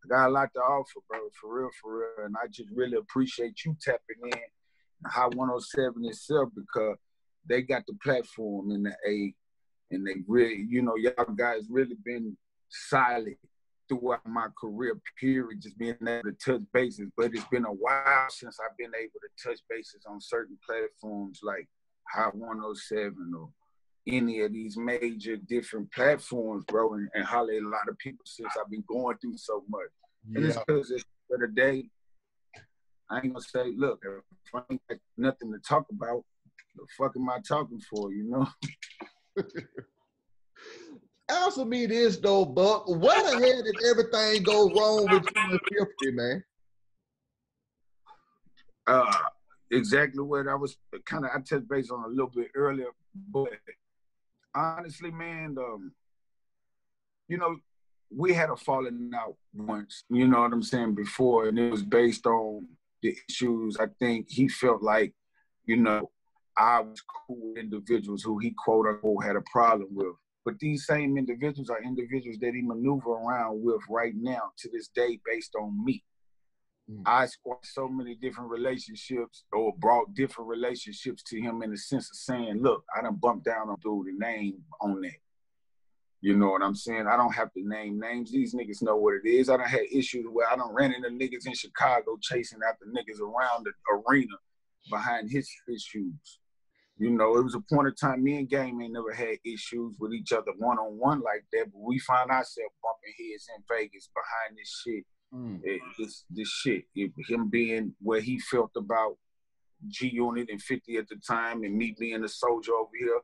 [SPEAKER 3] I got a lot to offer, bro, for real. And I just really appreciate you tapping in Hot 107 itself because they got the platform in the A, and they really, you know, y'all guys really been solid throughout my career, period, just being able to touch bases. But it's been a while since I've been able to touch bases on certain platforms like Hot 107 or any of these major different platforms, bro, and holler at a lot of people since I've been going through so much. Yeah. And it's because at the end of the day, I ain't gonna say, look, if I ain't got nothing to talk about, the fuck am I talking for, you know?
[SPEAKER 2] Answer me this though, Buck. Why the hell did everything go wrong with you and 50, man?
[SPEAKER 3] Exactly what I was I touched base on a little bit earlier, but honestly, man, you know, we had a falling out once, you know what I'm saying, before, and it was based on the issues. I think he felt like, you know, I was cool with individuals who he quote unquote had a problem with. But these same individuals are individuals that he maneuver around with right now to this day based on me. I squashed so many different relationships or brought different relationships to him in the sense of saying, look, I done bumped down on dude the name on that. You know what I'm saying? I don't have to name names. These niggas know what it is. I done had issues where I done ran into niggas in Chicago chasing after niggas around the arena behind his issues. You know, it was a point of time me and Game ain't never had issues with each other one-on-one like that, but we find ourselves bumping heads in Vegas behind this shit. This shit, him being where he felt about G-Unit and 50 at the time, and me being a soldier over here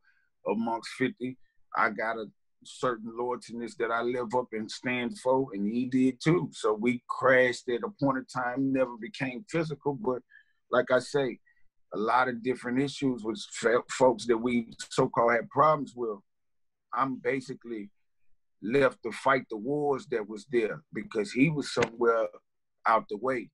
[SPEAKER 3] amongst 50, I got a certain loyaltiness that I live up and stand for, and he did too. So we crashed at a point of time, never became physical, but like I say, a lot of different issues with folks that we so-called had problems with. I'm basically left to fight the wars that was there because he was somewhere out the way.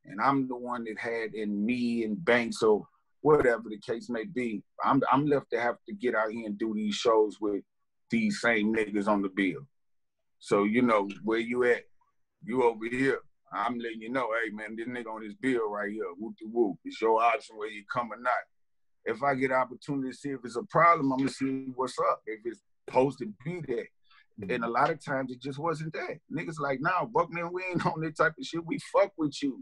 [SPEAKER 3] And I'm the one that had in me and Banks or whatever the case may be. I'm left to have to get out here and do these shows with these same niggas on the bill. So, you know, where you at? You over here. I'm letting you know, hey, man, this nigga on this bill right here, whoop de whoop. It's your option whether you come or not. If I get an opportunity to see if it's a problem, I'm going to see what's up, if it's supposed to be there. And a lot of times it just wasn't that. Niggas like, nah, Buck, man, we ain't on that type of shit. We fuck with you.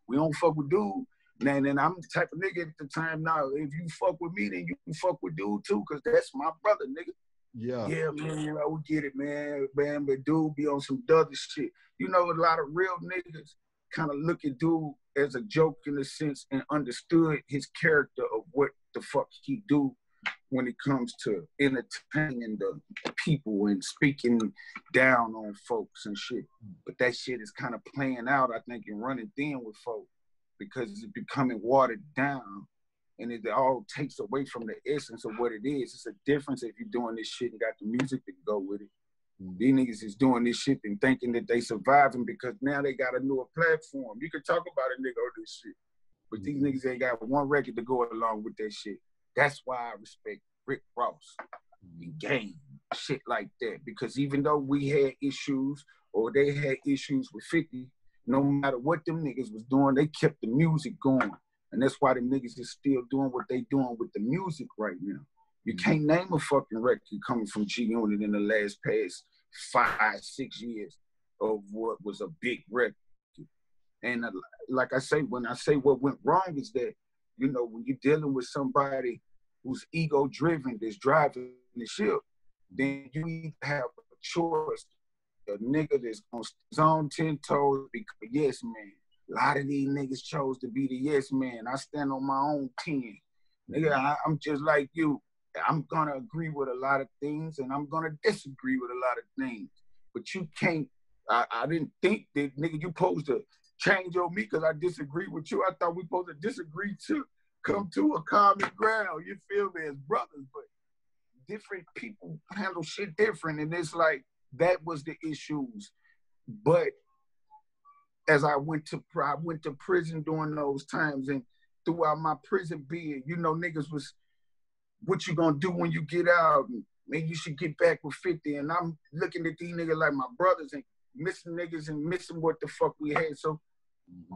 [SPEAKER 3] We don't fuck with dude. And then I'm the type of nigga at the time now, if you fuck with me, then you can fuck with dude too, because that's my brother, nigga. Yeah, man, I would get it, man. But dude be on some other shit. You know, a lot of real niggas kind of look at dude as a joke in a sense and understood his character of what the fuck he do when it comes to entertaining the people and speaking down on folks and shit. But that shit is kind of playing out, I think, and running thin with folks because it's becoming watered down. And it all takes away from the essence of what it is. It's a difference if you're doing this shit and got the music to go with it. These niggas is doing this shit and thinking that they surviving because now they got a newer platform. You can talk about a nigga on this shit, but these niggas ain't got one record to go along with that shit. That's why I respect Rick Ross and Game, shit like that. Because even though we had issues or they had issues with 50, no matter what them niggas was doing, they kept the music going. And that's why the niggas is still doing what they doing with the music right now. You can't name a fucking record coming from G-Unit in the last past 5-6 years of what was a big record. And like I say, when I say what went wrong is that, you know, when you're dealing with somebody who's ego-driven, that's driving the ship, then you need to have a choice. A nigga that's on his own 10 toes become a yes man. A lot of these niggas chose to be the yes man. I stand on my own 10. Nigga, I'm just like you. I'm gonna agree with a lot of things and I'm gonna disagree with a lot of things. But you can't, I didn't think that, nigga, you supposed to change on me because I disagree with you. I thought we supposed to disagree to come to a common ground, you feel me, as brothers. But different people handle shit different. And it's like, that was the issues. But as I went to prison during those times, and throughout my prison being, you know, niggas was, what you gonna do when you get out? And maybe you should get back with 50. And I'm looking at these niggas like my brothers, and missing niggas and missing what the fuck we had. So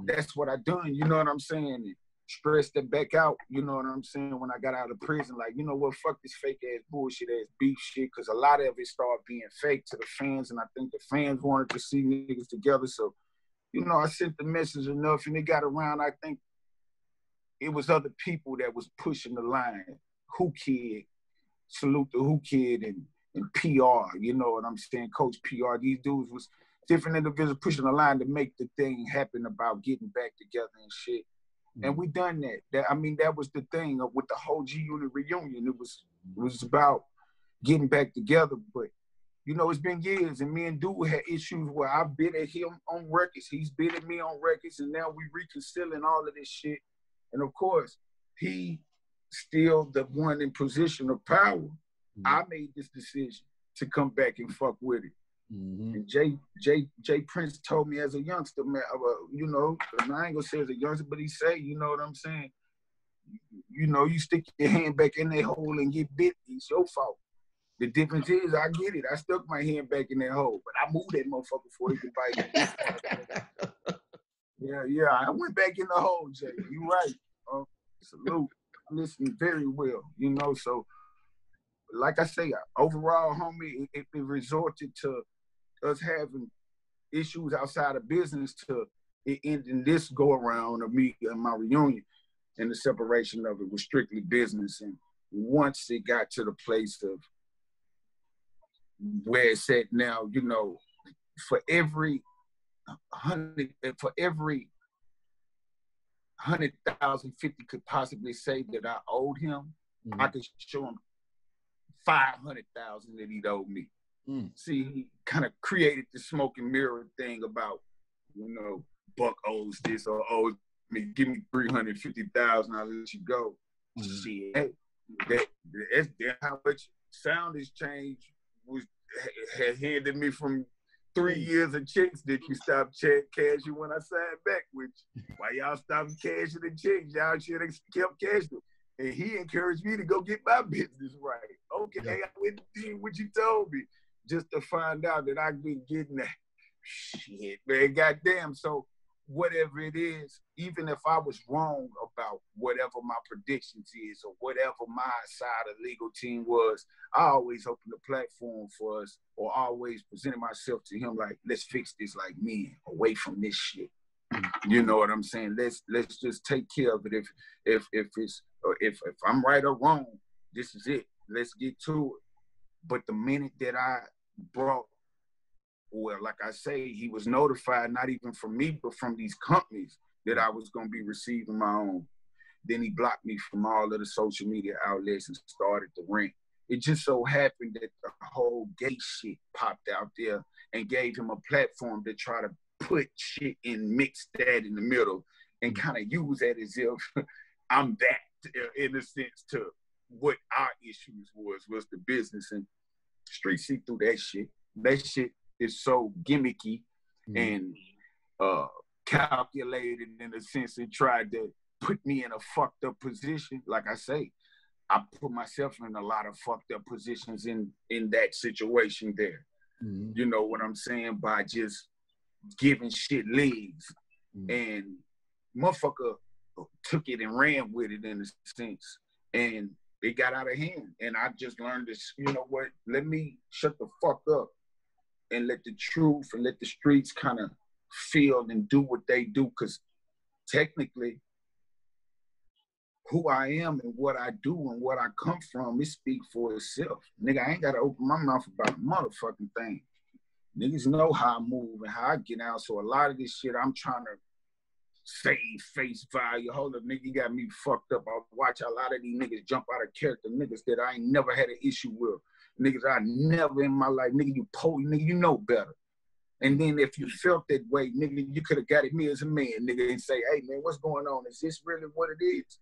[SPEAKER 3] that's what I done, you know what I'm saying? And stressed it back out, you know what I'm saying, when I got out of prison. Like, you know what, fuck this fake ass bullshit ass beef shit, because a lot of it started being fake to the fans, and I think the fans wanted to see niggas together. So, you know, I sent the message enough, and it got around. I think it was other people that was pushing the line. Who Kid, salute the Who Kid, and PR, you know what I'm saying, Coach PR. These dudes was different individuals pushing the line to make the thing happen about getting back together and shit. And we done that. I mean, that was the thing with the whole G-Unit reunion. It was about getting back together. But, you know, it's been years, and me and Dude had issues where I bit at him on records. He's bit at me on records, and now we reconciling all of this shit. And, of course, he still the one in position of power. I made this decision to come back and fuck with it. And Jay Prince told me as a youngster, man, you know, I ain't gonna say as a youngster, but he say, you know what I'm saying? You know, you stick your hand back in that hole and get bit, it's your fault. The difference is, I get it. I stuck my hand back in that hole, but I moved that motherfucker before he could bite me. Yeah, I went back in the hole, Jay. You right. Salute. I listened very well, you know, so like I say, overall, homie, it resorted to us having issues outside of business to it ending this go around of me and my reunion, and the separation of it was strictly business. And once it got to the place of where it's at now, you know, for every 100,000, 50 could possibly say that I owed him, I could show him 500,000 that he owed me. See, he kind of created the smoke and mirror thing about, you know, Buck owes this or owes me, give me 350,000, I'll let you go. Shit, that's how much sound has changed. Had handed me from 3 years of checks that you stopped cashing when I signed back with you. Why y'all stopped cashing the checks? Y'all should have kept cashing. And he encouraged me to go get my business right. Okay, I went to do what you told me, just to find out that I've been getting that shit, man. Goddamn. So whatever it is, even if I was wrong about whatever my predictions is or whatever my side of the legal team was, I always opened the platform for us, or always presented myself to him like, let's fix this like men, away from this shit. You know what I'm saying? Let's just take care of it. If I'm right or wrong, this is it. Let's get to it. But the minute that I brought, well, like I say, he was notified not even from me, but from these companies that I was gonna be receiving my own. Then he blocked me from all of the social media outlets and started the rant. It just so happened that the whole gay shit popped out there and gave him a platform to try to put shit and mix that in the middle and kind of use that as if I'm that, in a sense, to what our issues was the business. And Street see through that shit. That shit is so gimmicky and calculated in a sense, and tried to put me in a fucked up position. Like I say, I put myself in a lot of fucked up positions in that situation there. You know what I'm saying? By just giving shit legs. And motherfucker took it and ran with it in a sense. And it got out of hand. And I just learned this, you know what, let me shut the fuck up and let the truth and let the streets kind of feel and do what they do. Because technically, who I am and what I do and what I come from, it speaks for itself. Nigga, I ain't got to open my mouth about a motherfucking thing. Niggas know how I move and how I get out. So a lot of this shit, I'm trying to save face value. Hold up, nigga, you got me fucked up. I watch a lot of these niggas jump out of character. Niggas that I ain't never had an issue with. Niggas I never in my life. Nigga, you nigga, you know better. And then if you felt that way, nigga, you could have got at me as a man, nigga, and say, hey, man, what's going on? Is this really what it is?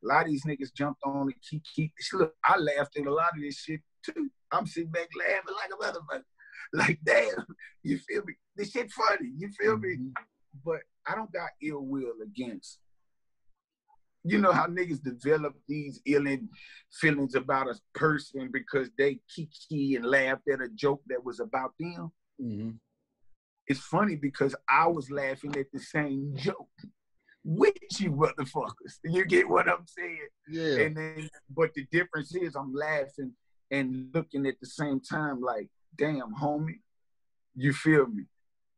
[SPEAKER 3] A lot of these niggas jumped on and keep. Look, I laughed at a lot of this shit, too. I'm sitting back laughing like a motherfucker. Like, damn, you feel me? This shit funny, you feel me? But I don't got ill will against. You know how niggas develop these ill feelings about a person because they kiki and laughed at a joke that was about them? it's funny because I was laughing at the same joke with you motherfuckers. You get what I'm saying?
[SPEAKER 2] Yeah.
[SPEAKER 3] And then, but the difference is I'm laughing and looking at the same time like, damn, homie, you feel me?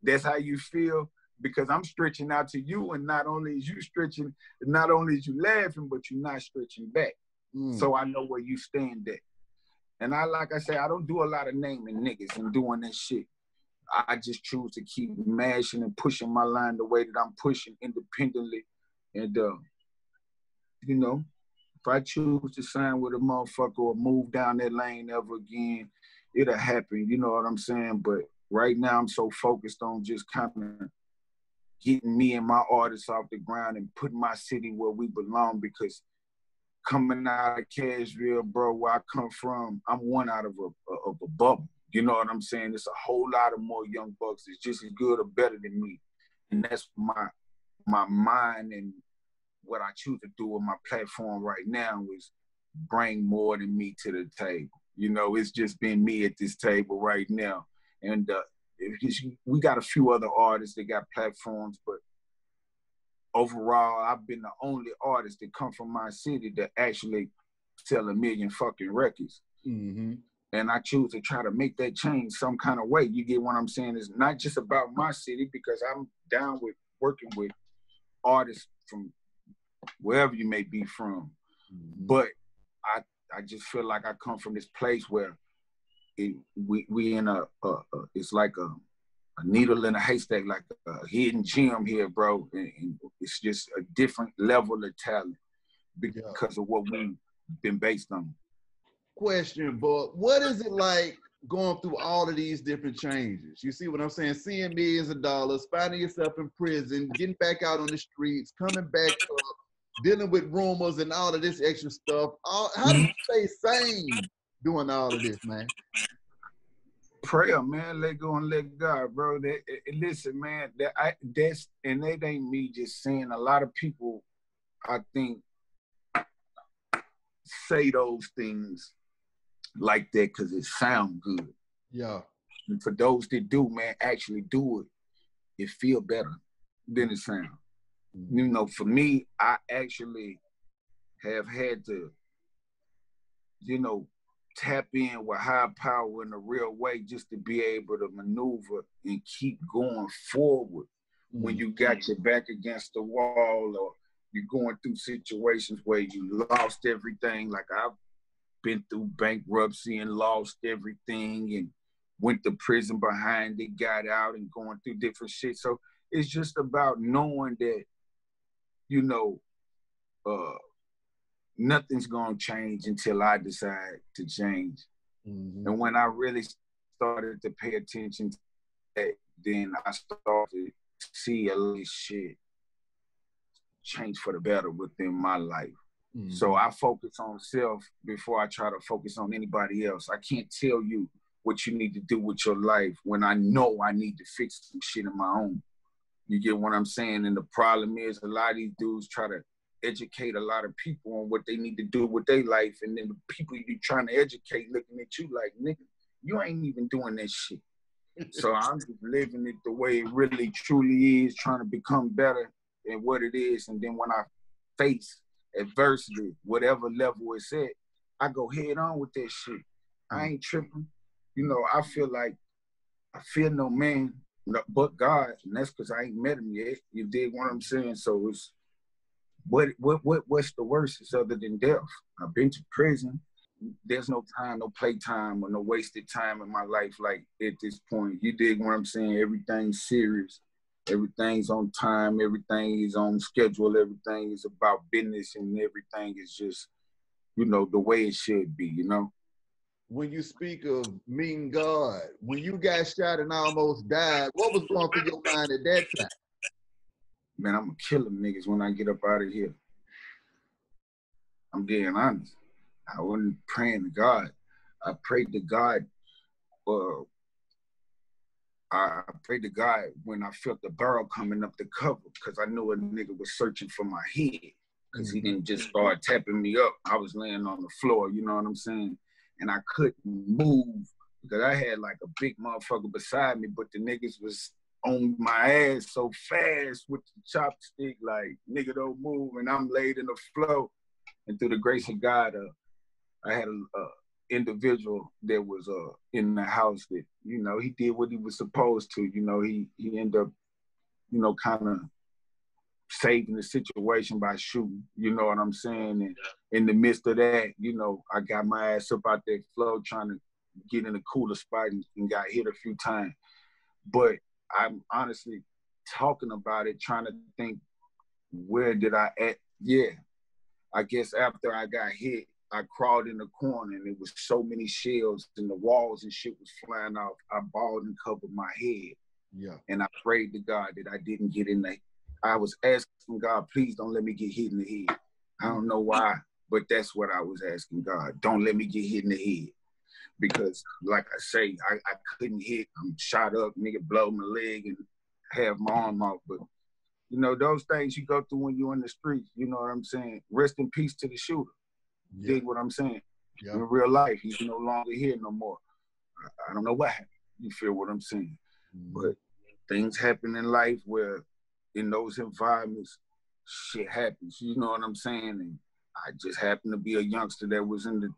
[SPEAKER 3] That's how you feel, because I'm stretching out to you, and not only is you stretching, not only is you laughing, but you're not stretching back. So I know where you stand at. And like I say, I don't do a lot of naming niggas and doing that shit. I just choose to keep mashing and pushing my line the way that I'm pushing independently. And, you know, if I choose to sign with a motherfucker or move down that lane ever again, it'll happen. You know what I'm saying? But right now I'm so focused on just kind of getting me and my artists off the ground and putting my city where we belong, because coming out of Cashville, bro, where I come from, I'm one out of a bubble. You know what I'm saying? It's a whole lot of more young bucks that's just as good or better than me. And that's my mind, and what I choose to do with my platform right now is bring more than me to the table. You know, it's just been me at this table right now. And we got a few other artists that got platforms, but overall, I've been the only artist that come from my city that actually sell 1 million fucking records.
[SPEAKER 2] Mm-hmm.
[SPEAKER 3] And I choose to try to make that change some kind of way. You get what I'm saying? It's not just about my city, because I'm down with working with artists from wherever you may be from. Mm-hmm. But I just feel like I come from this place where we in it's like a needle in a haystack, like a hidden gem here, bro. And it's just a different level of talent because of what we've been based on.
[SPEAKER 2] Question, but what is it like going through all of these different changes? You see what I'm saying? Seeing millions of dollars, finding yourself in prison, getting back out on the streets, coming back up, dealing with rumors and all of this extra stuff. How do you stay sane doing all of this, man?
[SPEAKER 3] Prayer, man. Let go and let God, bro. Listen, man. That ain't me just saying. A lot of people, I think, say those things like that because it sounds good.
[SPEAKER 2] Yeah.
[SPEAKER 3] And for those that do, man, actually do it. It feel better than it sounds. Mm-hmm. You know, for me, I actually have had to, you know, tap in with high power in a real way just to be able to maneuver and keep going forward. Mm-hmm. When you got your back against the wall, or you're going through situations where you lost everything. Like I've been through bankruptcy and lost everything and went to prison behind it, got out and going through different shit. So it's just about knowing that, you know, nothing's gonna change until I decide to change. Mm-hmm. And when I really started to pay attention to that, then I started to see a little shit change for the better within my life. Mm-hmm. So I focus on self before I try to focus on anybody else. I can't tell you what you need to do with your life when I know I need to fix some shit in my own. You get what I'm saying? And the problem is a lot of these dudes try to educate a lot of people on what they need to do with their life, and then the people you trying to educate looking at you like, nigga, you ain't even doing that shit. So I'm just living it the way it really truly is, trying to become better than what it is. And then when I face adversity, whatever level it's at, I go head on with that shit. I ain't tripping. You know, I feel like I fear no man but God, and that's because I ain't met him yet. You dig what I'm saying? So it's what's the worst is other than death? I've been to prison. There's no time, no playtime, or no wasted time in my life like at this point. You dig what I'm saying? Everything's serious. Everything's on time. Everything is on schedule. Everything is about business, and everything is just, you know, the way it should be, you know?
[SPEAKER 2] When you speak of meeting God, when you got shot and almost died, what was going through your mind at that time?
[SPEAKER 3] Man, I'm gonna kill them niggas when I get up out of here. I'm being honest. I wasn't praying to God. I prayed to God. I prayed to God when I felt the barrel coming up the cover, because I knew a nigga was searching for my head, because he didn't just start tapping me up. I was laying on the floor, you know what I'm saying? And I couldn't move because I had like a big motherfucker beside me, but the niggas was on my ass so fast with the chopstick, like, nigga, don't move, and I'm laid in the floor. And through the grace of God, I had a individual that was in the house that, you know, he did what he was supposed to. You know, he ended up, you know, kind of saving the situation by shooting, you know what I'm saying? And in the midst of that, you know, I got my ass up out that flow trying to get in a cooler spot and got hit a few times. But I'm honestly talking about it, trying to think, where did I at? Yeah, I guess after I got hit, I crawled in the corner and it was so many shells and the walls and shit was flying off. I bawled and covered my head. Yeah. And I prayed to God that I didn't get in there. I was asking God, please don't let me get hit in the head. I don't know why, but that's what I was asking God. Don't let me get hit in the head. Because like I say, I couldn't hit. I'm shot up, nigga blow my leg and have my arm off. But, you know, those things you go through when you're in the streets, you know what I'm saying? Rest in peace to the shooter. Yeah. Dig what I'm saying? Yeah. In real life, he's no longer here no more. I don't know what happened. You feel what I'm saying? Mm-hmm. But things happen in life where in those environments, shit happens. You know what I'm saying? And I just happened to be a youngster that was in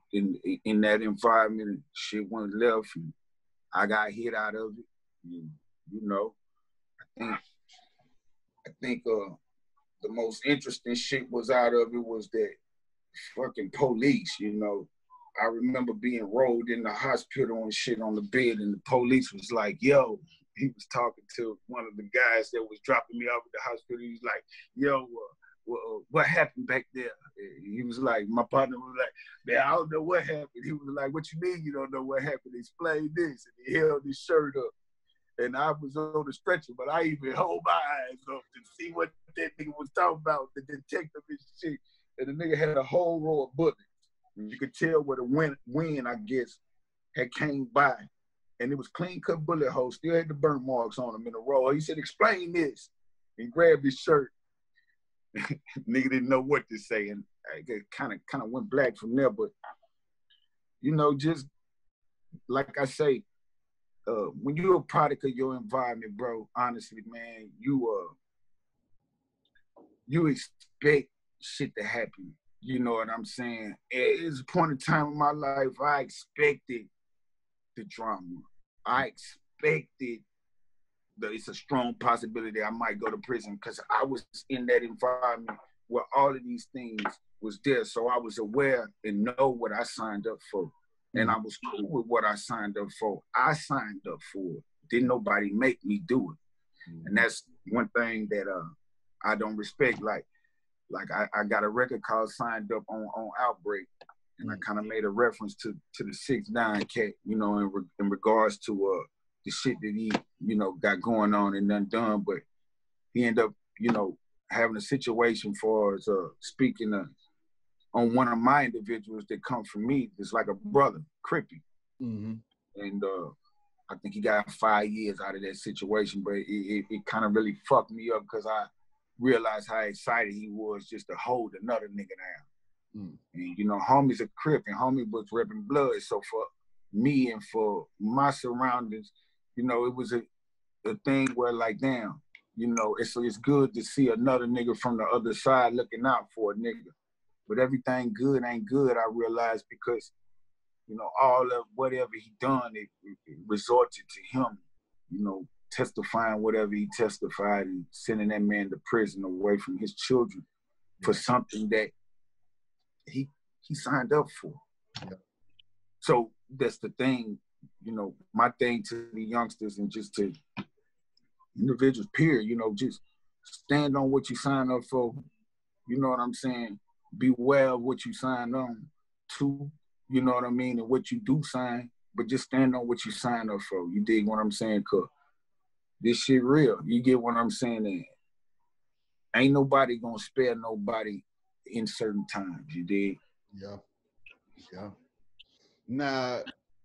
[SPEAKER 3] that environment, and shit went left, and I got hit out of it. And, you know, I think the most interesting shit was out of it was that fucking police. You know, I remember being rolled in the hospital and shit on the bed, and the police was like, "Yo." He was talking to one of the guys that was dropping me off at the hospital. He was like, "Yo, what happened back there?" He was like, my partner was like, "Man, I don't know what happened." He was like, "What you mean you don't know what happened? Explain this." And he held his shirt up. And I was on the stretcher, but I even hold my eyes up to see what that nigga was talking about, the detective and shit. And the nigga had a whole row of bullets. And you could tell where the wind, I guess, had came by. And it was clean-cut bullet holes, still had the burn marks on them in a row. He said, "Explain this," and grabbed his shirt. Nigga didn't know what to say, and I kind of went black from there. But, you know, just like I say, when you're a product of your environment, bro, honestly, man, you expect shit to happen. You know what I'm saying? It's a point in time in my life I expected the drama. I expected that it's a strong possibility I might go to prison because I was in that environment where all of these things was there. So I was aware and know what I signed up for. And I was cool with what I signed up for. I signed up for it. Didn't nobody make me do it. And that's one thing that I don't respect. Like I got a record called Signed Up on Outbreak. And I kind of made a reference to the 6ix9ine cat, you know, in regards to the shit that he, you know, got going on and undone. But he ended up, you know, having a situation for us speaking on one of my individuals that come from me. It's like a brother, Crippy. Mm-hmm. And I think he got 5 years out of that situation. But it kind of really fucked me up because I realized how excited he was just to hold another nigga down. And, you know, homie's a Crip and homie was repping blood. So for me and for my surroundings, you know, it was a thing where like, damn, you know, it's good to see another nigga from the other side looking out for a nigga. But everything good ain't good, I realized, because, you know, all of whatever he done, it resorted to him, you know, testifying whatever he testified and sending that man to prison away from his children for something that he signed up for. Yeah. So that's the thing, you know, my thing to the youngsters and just to individuals, period, you know, just stand on what you signed up for. You know what I'm saying? Beware of what you signed on to, you know what I mean, and what you do sign, but just stand on what you signed up for. You dig what I'm saying? Cause this shit real. You get what I'm saying? And ain't nobody gonna spare nobody in certain times, you dig?
[SPEAKER 2] Yeah. Yeah. Now,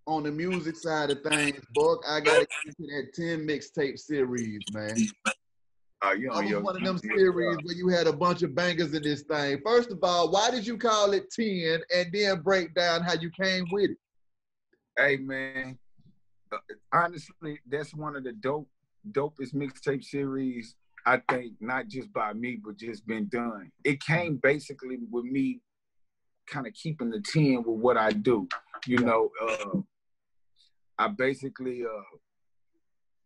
[SPEAKER 2] on the music side of things, Buck, I gotta get into that 10 mixtape series, man.
[SPEAKER 3] You
[SPEAKER 2] I was one of them series where you had a bunch of bangers in this thing. First of all, why did you call it 10, and then break down how you came with it?
[SPEAKER 3] Hey, man, honestly, that's one of the dope dopest mixtape series, I think, not just by me, but just been done. It came basically with me kind of keeping the 10 with what I do. You know, I basically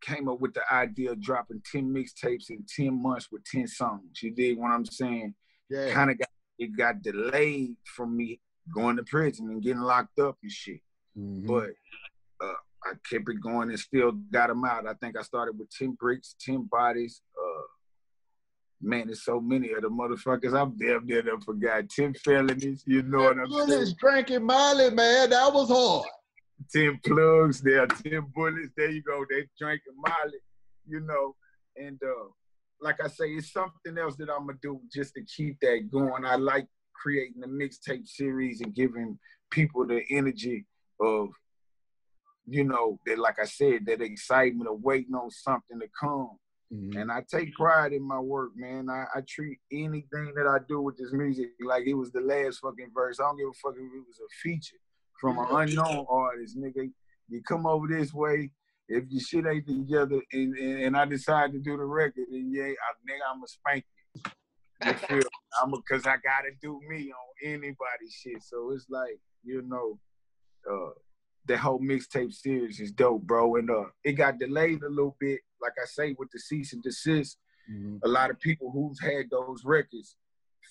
[SPEAKER 3] came up with the idea of dropping 10 mixtapes in 10 months with 10 songs. You dig what I'm saying?
[SPEAKER 2] Yeah.
[SPEAKER 3] Kind of got delayed from me going to prison and getting locked up and shit. But I kept it going and still got them out. I think I started with 10 bricks, 10 bodies. Man, there's so many of the motherfuckers. I'm damn near done forgot. 10 felonies, you know what I'm saying?
[SPEAKER 2] Drinking Molly, man, that was hard.
[SPEAKER 3] 10 plugs, there are 10 bullets. There you go. They drinking Molly, you know. And like I say, it's something else that I'm gonna do just to keep that going. I like creating a mixtape series and giving people the energy of, you know, that, like I said, that excitement of waiting on something to come. And I take pride in my work, man. I treat anything that I do with this music like it was the last fucking verse. I don't give a fuck if it was a feature from an unknown artist, nigga. You come over this way, if your shit ain't together and I decide to do the record, then nigga, I'ma spank you. You feel? Cause I gotta do me on anybody's shit. So it's like, you know, the whole mixtape series is dope, bro. And it got delayed a little bit, like I say, with the cease and desist. A lot of people who's had those records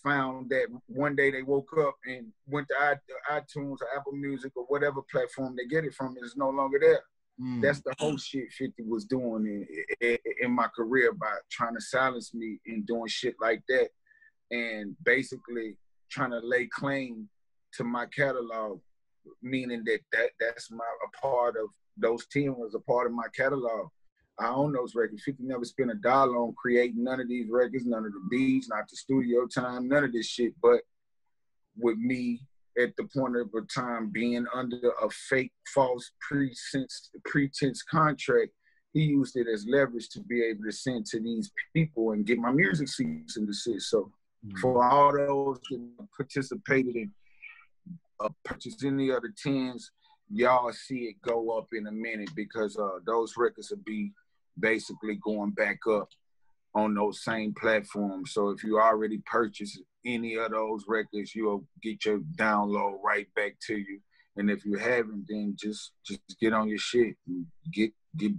[SPEAKER 3] found that one day they woke up and went to iTunes or Apple Music or whatever platform they get it from, and it's no longer there. That's the whole shit 50 was doing in my career by trying to silence me and doing shit like that, and basically trying to lay claim to my catalog, meaning that's a part of those 10 was a part of my catalog. I own those records. 50 never spent $1 on creating none of these records, none of the beats, not the studio time, none of this shit. But with me at the point of a time being under a fake, false pretense contract, he used it as leverage to be able to send to these people and get my music cease and desist. So for all those that participated in purchase any other 10s, y'all see it go up in a minute because those records will be basically going back up on those same platforms. So if you already purchased any of those records, you'll get your download right back to you. And if you haven't, then just get on your shit and get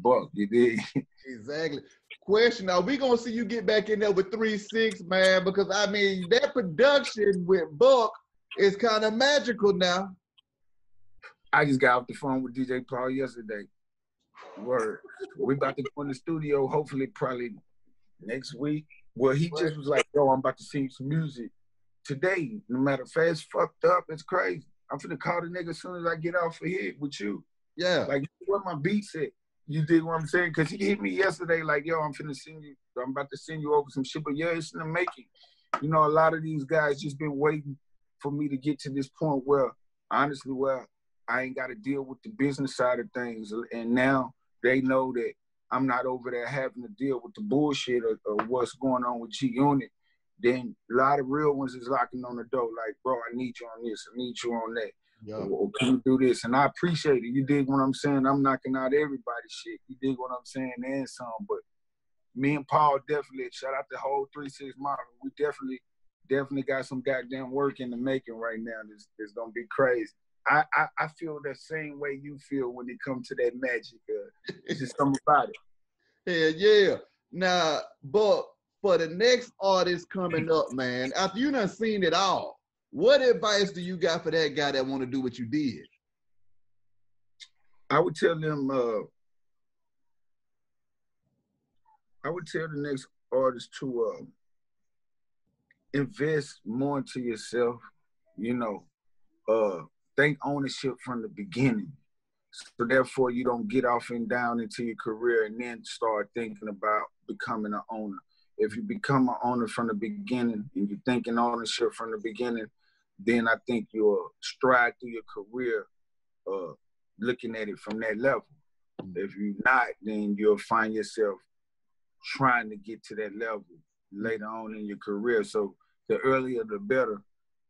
[SPEAKER 3] bucked. You dig?
[SPEAKER 2] Exactly. Question: are we gonna see you get back in there with 3-6, man? Because I mean, that production with Buck is kind of magical now.
[SPEAKER 3] I just got off the phone with DJ Paul yesterday. Word. We about to go in the studio, hopefully probably next week. Well, he just was like, yo, I'm about to sing some music today. No matter if it's fucked up, it's crazy. I'm finna call the nigga as soon as I get off of here with you.
[SPEAKER 2] Yeah.
[SPEAKER 3] Like, where my beats at? You dig what I'm saying? Because he hit me yesterday like, yo, I'm about to send you over some shit. But yeah, it's in the making. You know, a lot of these guys just been waiting for me to get to this point where, honestly, I ain't got to deal with the business side of things. And now they know that I'm not over there having to deal with the bullshit or what's going on with G-Unit. Then a lot of real ones is knocking on the door like, bro, I need you on this. I need you on that. Yeah. Or can you do this? And I appreciate it. You dig what I'm saying? I'm knocking out everybody's shit. You dig what I'm saying? And some. But me and Paul definitely, shout out the whole 3-6 model. We definitely got some goddamn work in the making right now. This going to be crazy. I feel the same way you feel when it comes to that magic. It's just something about it.
[SPEAKER 2] Hell yeah. Now, but for the next artist coming up, man, after you done seen it all, what advice do you got for that guy that want to do what you did?
[SPEAKER 3] I would tell them, I would tell the next artist to invest more into yourself, you know, think ownership from the beginning. So therefore you don't get off and down into your career and then start thinking about becoming an owner. If you become an owner from the beginning and you're thinking ownership from the beginning, then I think you'll stride through your career looking at it from that level. If you're not, then you'll find yourself trying to get to that level later on in your career. So the earlier the better.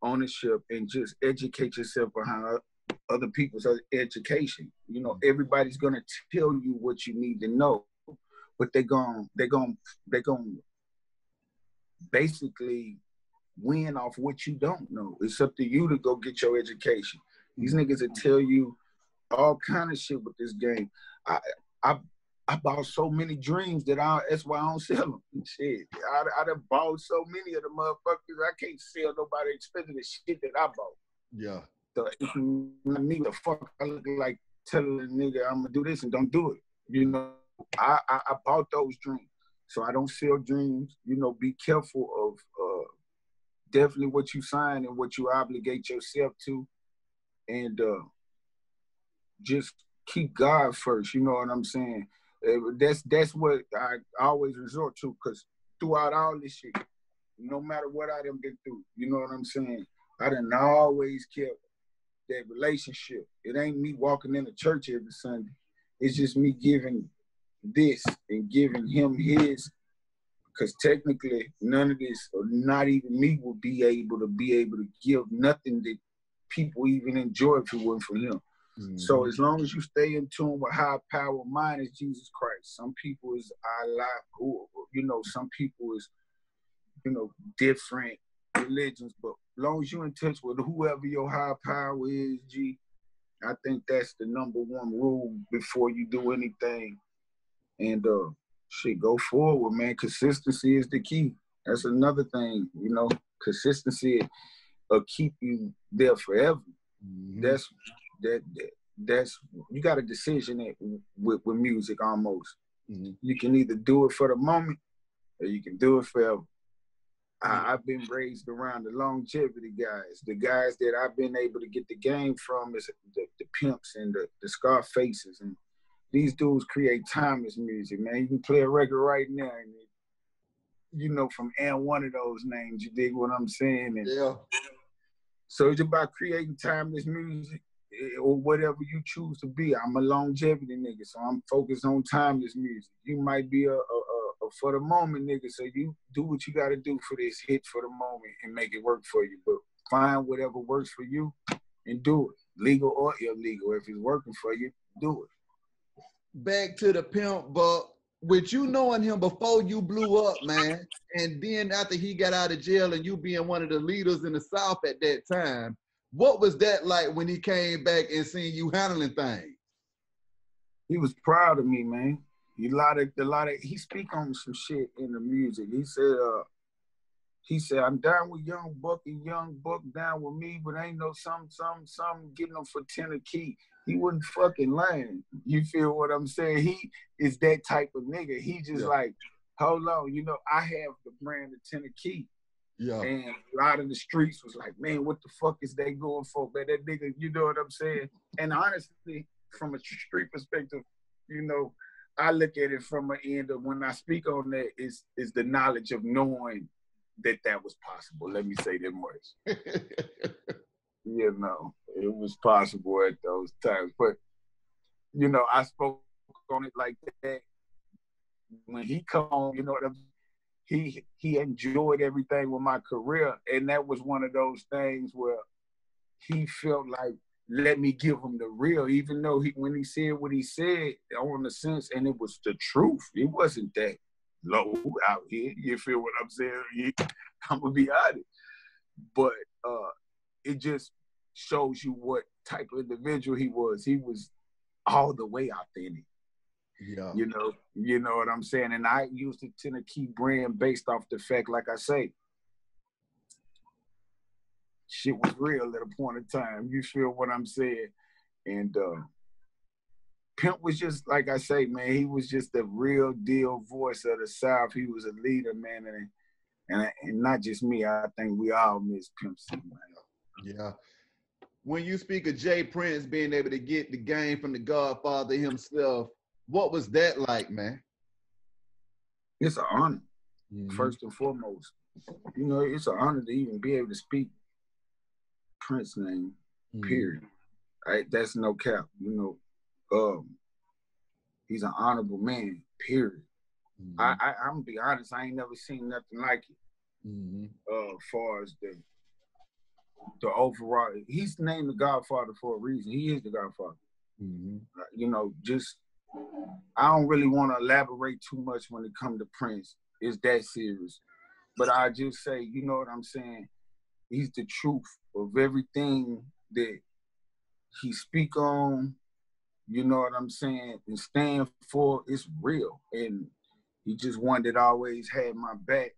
[SPEAKER 3] Ownership and just educate yourself behind other people's education. You know, everybody's gonna tell you what you need to know, but they gon' basically win off what you don't know. It's up to you to go get your education. These niggas will tell you all kind of shit with this game. I I bought so many dreams that's why I don't sell them. Shit, I done bought so many of the motherfuckers. I can't sell nobody expensive the shit that I bought.
[SPEAKER 2] Yeah.
[SPEAKER 3] So if you me, the fuck I look like telling a nigga I'm gonna do this and don't do it. You know, I bought those dreams. So I don't sell dreams. You know, be careful of definitely what you sign and what you obligate yourself to. And just keep God first. You know what I'm saying? That's what I always resort to, because throughout all this shit, no matter what I done been through, you know what I'm saying? I done always kept that relationship. It ain't me walking into church every Sunday. It's just me giving this and giving him his, because technically none of this, or not even me, will be able to give nothing that people even enjoy if it wasn't for him. Mm-hmm. So as long as you stay in tune with high power, mine is Jesus Christ. Some people is Allah, you know, some people is, you know, different religions, but as long as you're in touch with whoever your high power is, G, I think that's the number one rule before you do anything. And shit, go forward, man. Consistency is the key. That's another thing, you know. Consistency will keep you there forever. Mm-hmm. That's you got a decision with music almost. Mm-hmm. You can either do it for the moment or you can do it forever. I've been raised around the longevity guys. The guys that I've been able to get the game from is the Pimps and the Scarfaces. And these dudes create timeless music, man. You can play a record right now and you know from one of those names, you dig what I'm saying? And yeah. So it's about creating timeless music or whatever you choose to be. I'm a longevity nigga, so I'm focused on timeless music. You might be a for the moment nigga, so you do what you gotta do for this hit for the moment and make it work for you. But find whatever works for you and do it, legal or illegal. If it's working for you, do it.
[SPEAKER 2] Back to the Pimp, but with you knowing him before you blew up, man, and then after he got out of jail and you being one of the leaders in the South at that time, what was that like when he came back and seen you handling things?
[SPEAKER 3] He was proud of me, man. He speak on some shit in the music. He said, I'm down with Young Buck and Young Buck down with me, but ain't no some getting them for 10 a key. He wouldn't fucking lying. You feel what I'm saying? He is that type of nigga. He just like, hold on, you know, I have the brand of 10 a key. Yeah. And a lot of the streets was like, man, what the fuck is they going for? Man, that nigga, you know what I'm saying? And honestly, from a street perspective, you know, I look at it from an end of when I speak on that is the knowledge of knowing that was possible. Let me say that much. You know, it was possible at those times. But, you know, I spoke on it like that. When he come on, you know what I'm saying? He enjoyed everything with my career. And that was one of those things where he felt like, let me give him the real, even though when he said what he said, on the sense, and it was the truth. It wasn't that low out here. You feel what I'm saying? I'm gonna be honest. But it just shows you what type of individual he was. He was all the way authentic. Yeah. You know what I'm saying? And I used the Tennessee brand based off the fact, like I say, shit was real at a point in time. You feel what I'm saying? And Pimp was just, like I say, man, he was just the real deal voice of the South. He was a leader, man. And not just me, I think we all miss Pimp C, man.
[SPEAKER 2] Yeah. When you speak of Jay Prince being able to get the game from the Godfather himself, what was that like, man?
[SPEAKER 3] It's an honor, first and foremost. You know, it's an honor to even be able to speak Prince's name, period. Right? That's no cap. You know, he's an honorable man, period. I'm gonna be honest, I ain't never seen nothing like it. As far as the overall, he's named the Godfather for a reason. He is the Godfather. You know, just I don't really want to elaborate too much when it comes to Prince. It's that serious. But I just say, you know what I'm saying? He's the truth of everything that he speak on, you know what I'm saying, and stand for. It's real. And he just one that always had my back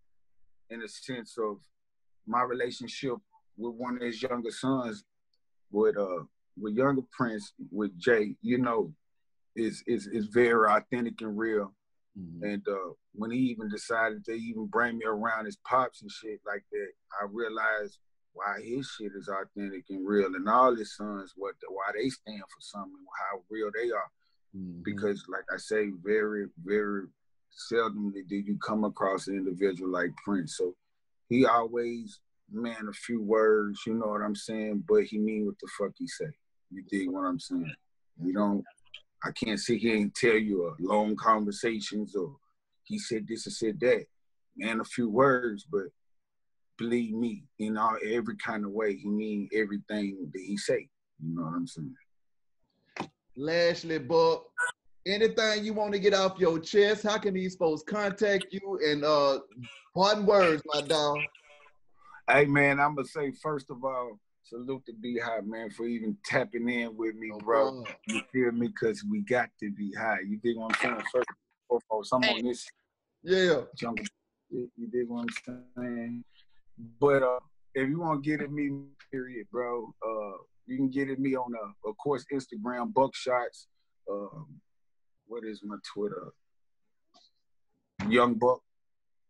[SPEAKER 3] in a sense of my relationship with one of his younger sons, with younger Prince, with Jay, you know, is very authentic and real. Mm-hmm. And when he even decided to even bring me around his pops and shit like that, I realized why his shit is authentic and real, and all his sons, why they stand for something, how real they are. Mm-hmm. Because, like I say, very, very seldomly do you come across an individual like Prince. So he always, man, a few words, you know what I'm saying, but he mean what the fuck he say. You dig what I'm saying? I can't sit here and tell you long conversations or he said this or said that. Man, a few words, but believe me, in every kind of way, he mean everything that he say. You know what I'm saying?
[SPEAKER 2] Lastly, Buck, anything you want to get off your chest, how can these folks contact you? And pardon words, my dog.
[SPEAKER 3] Hey, man, I'm going to say, first of all, salute to Be High, man, for even tapping in with me, bro. You feel me? Because we got to be high. You dig what I'm saying? First and foremost, I'm on this.
[SPEAKER 2] Yeah.
[SPEAKER 3] Jungle. You dig what I'm saying? But if you want to get at me, period, bro, you can get at me on, of course, Instagram, Buckshots. What is my Twitter? Young Buck.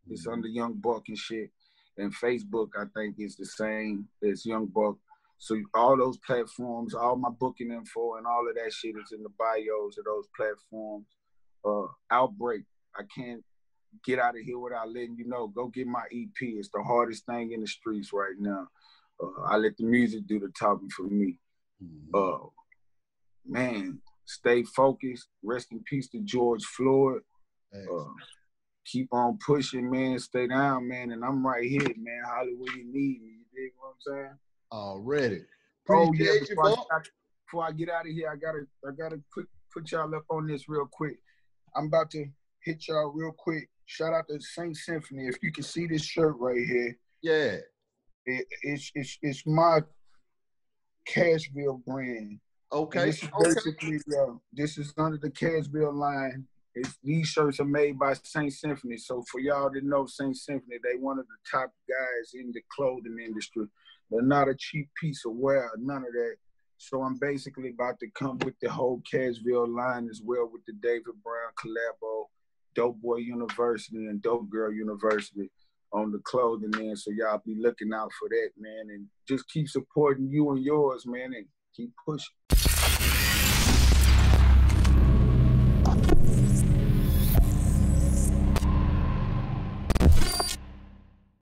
[SPEAKER 3] It's under Young Buck and shit. And Facebook, I think, is the same as Young Buck. So all those platforms, all my booking info and all of that shit is in the bios of those platforms. Outbreak, I can't get out of here without letting you know. Go get my EP. It's the hardest thing in the streets right now. I let the music do the talking for me. Man, stay focused. Rest in peace to George Floyd. Keep on pushing, man. Stay down, man. And I'm right here, man. Hollywood, you need me. You dig what I'm saying?
[SPEAKER 2] Already.
[SPEAKER 3] Appreciate you, before I get out of here, I gotta put y'all up on this real quick. I'm about to hit y'all real quick. Shout out to Saint Symphony. If you can see this shirt right here.
[SPEAKER 2] Yeah.
[SPEAKER 3] It's my Cashville brand.
[SPEAKER 2] Okay.
[SPEAKER 3] And this is basically, this is under the Cashville line. These shirts are made by Saint Symphony. So for y'all to know Saint Symphony, they one of the top guys in the clothing industry. They're not a cheap piece of wear, none of that. So I'm basically about to come with the whole Cashville line as well with the David Brown collabo, Dope Boy University and Dope Girl University on the clothing end. So y'all be looking out for that, man. And just keep supporting you and yours, man, and keep pushing.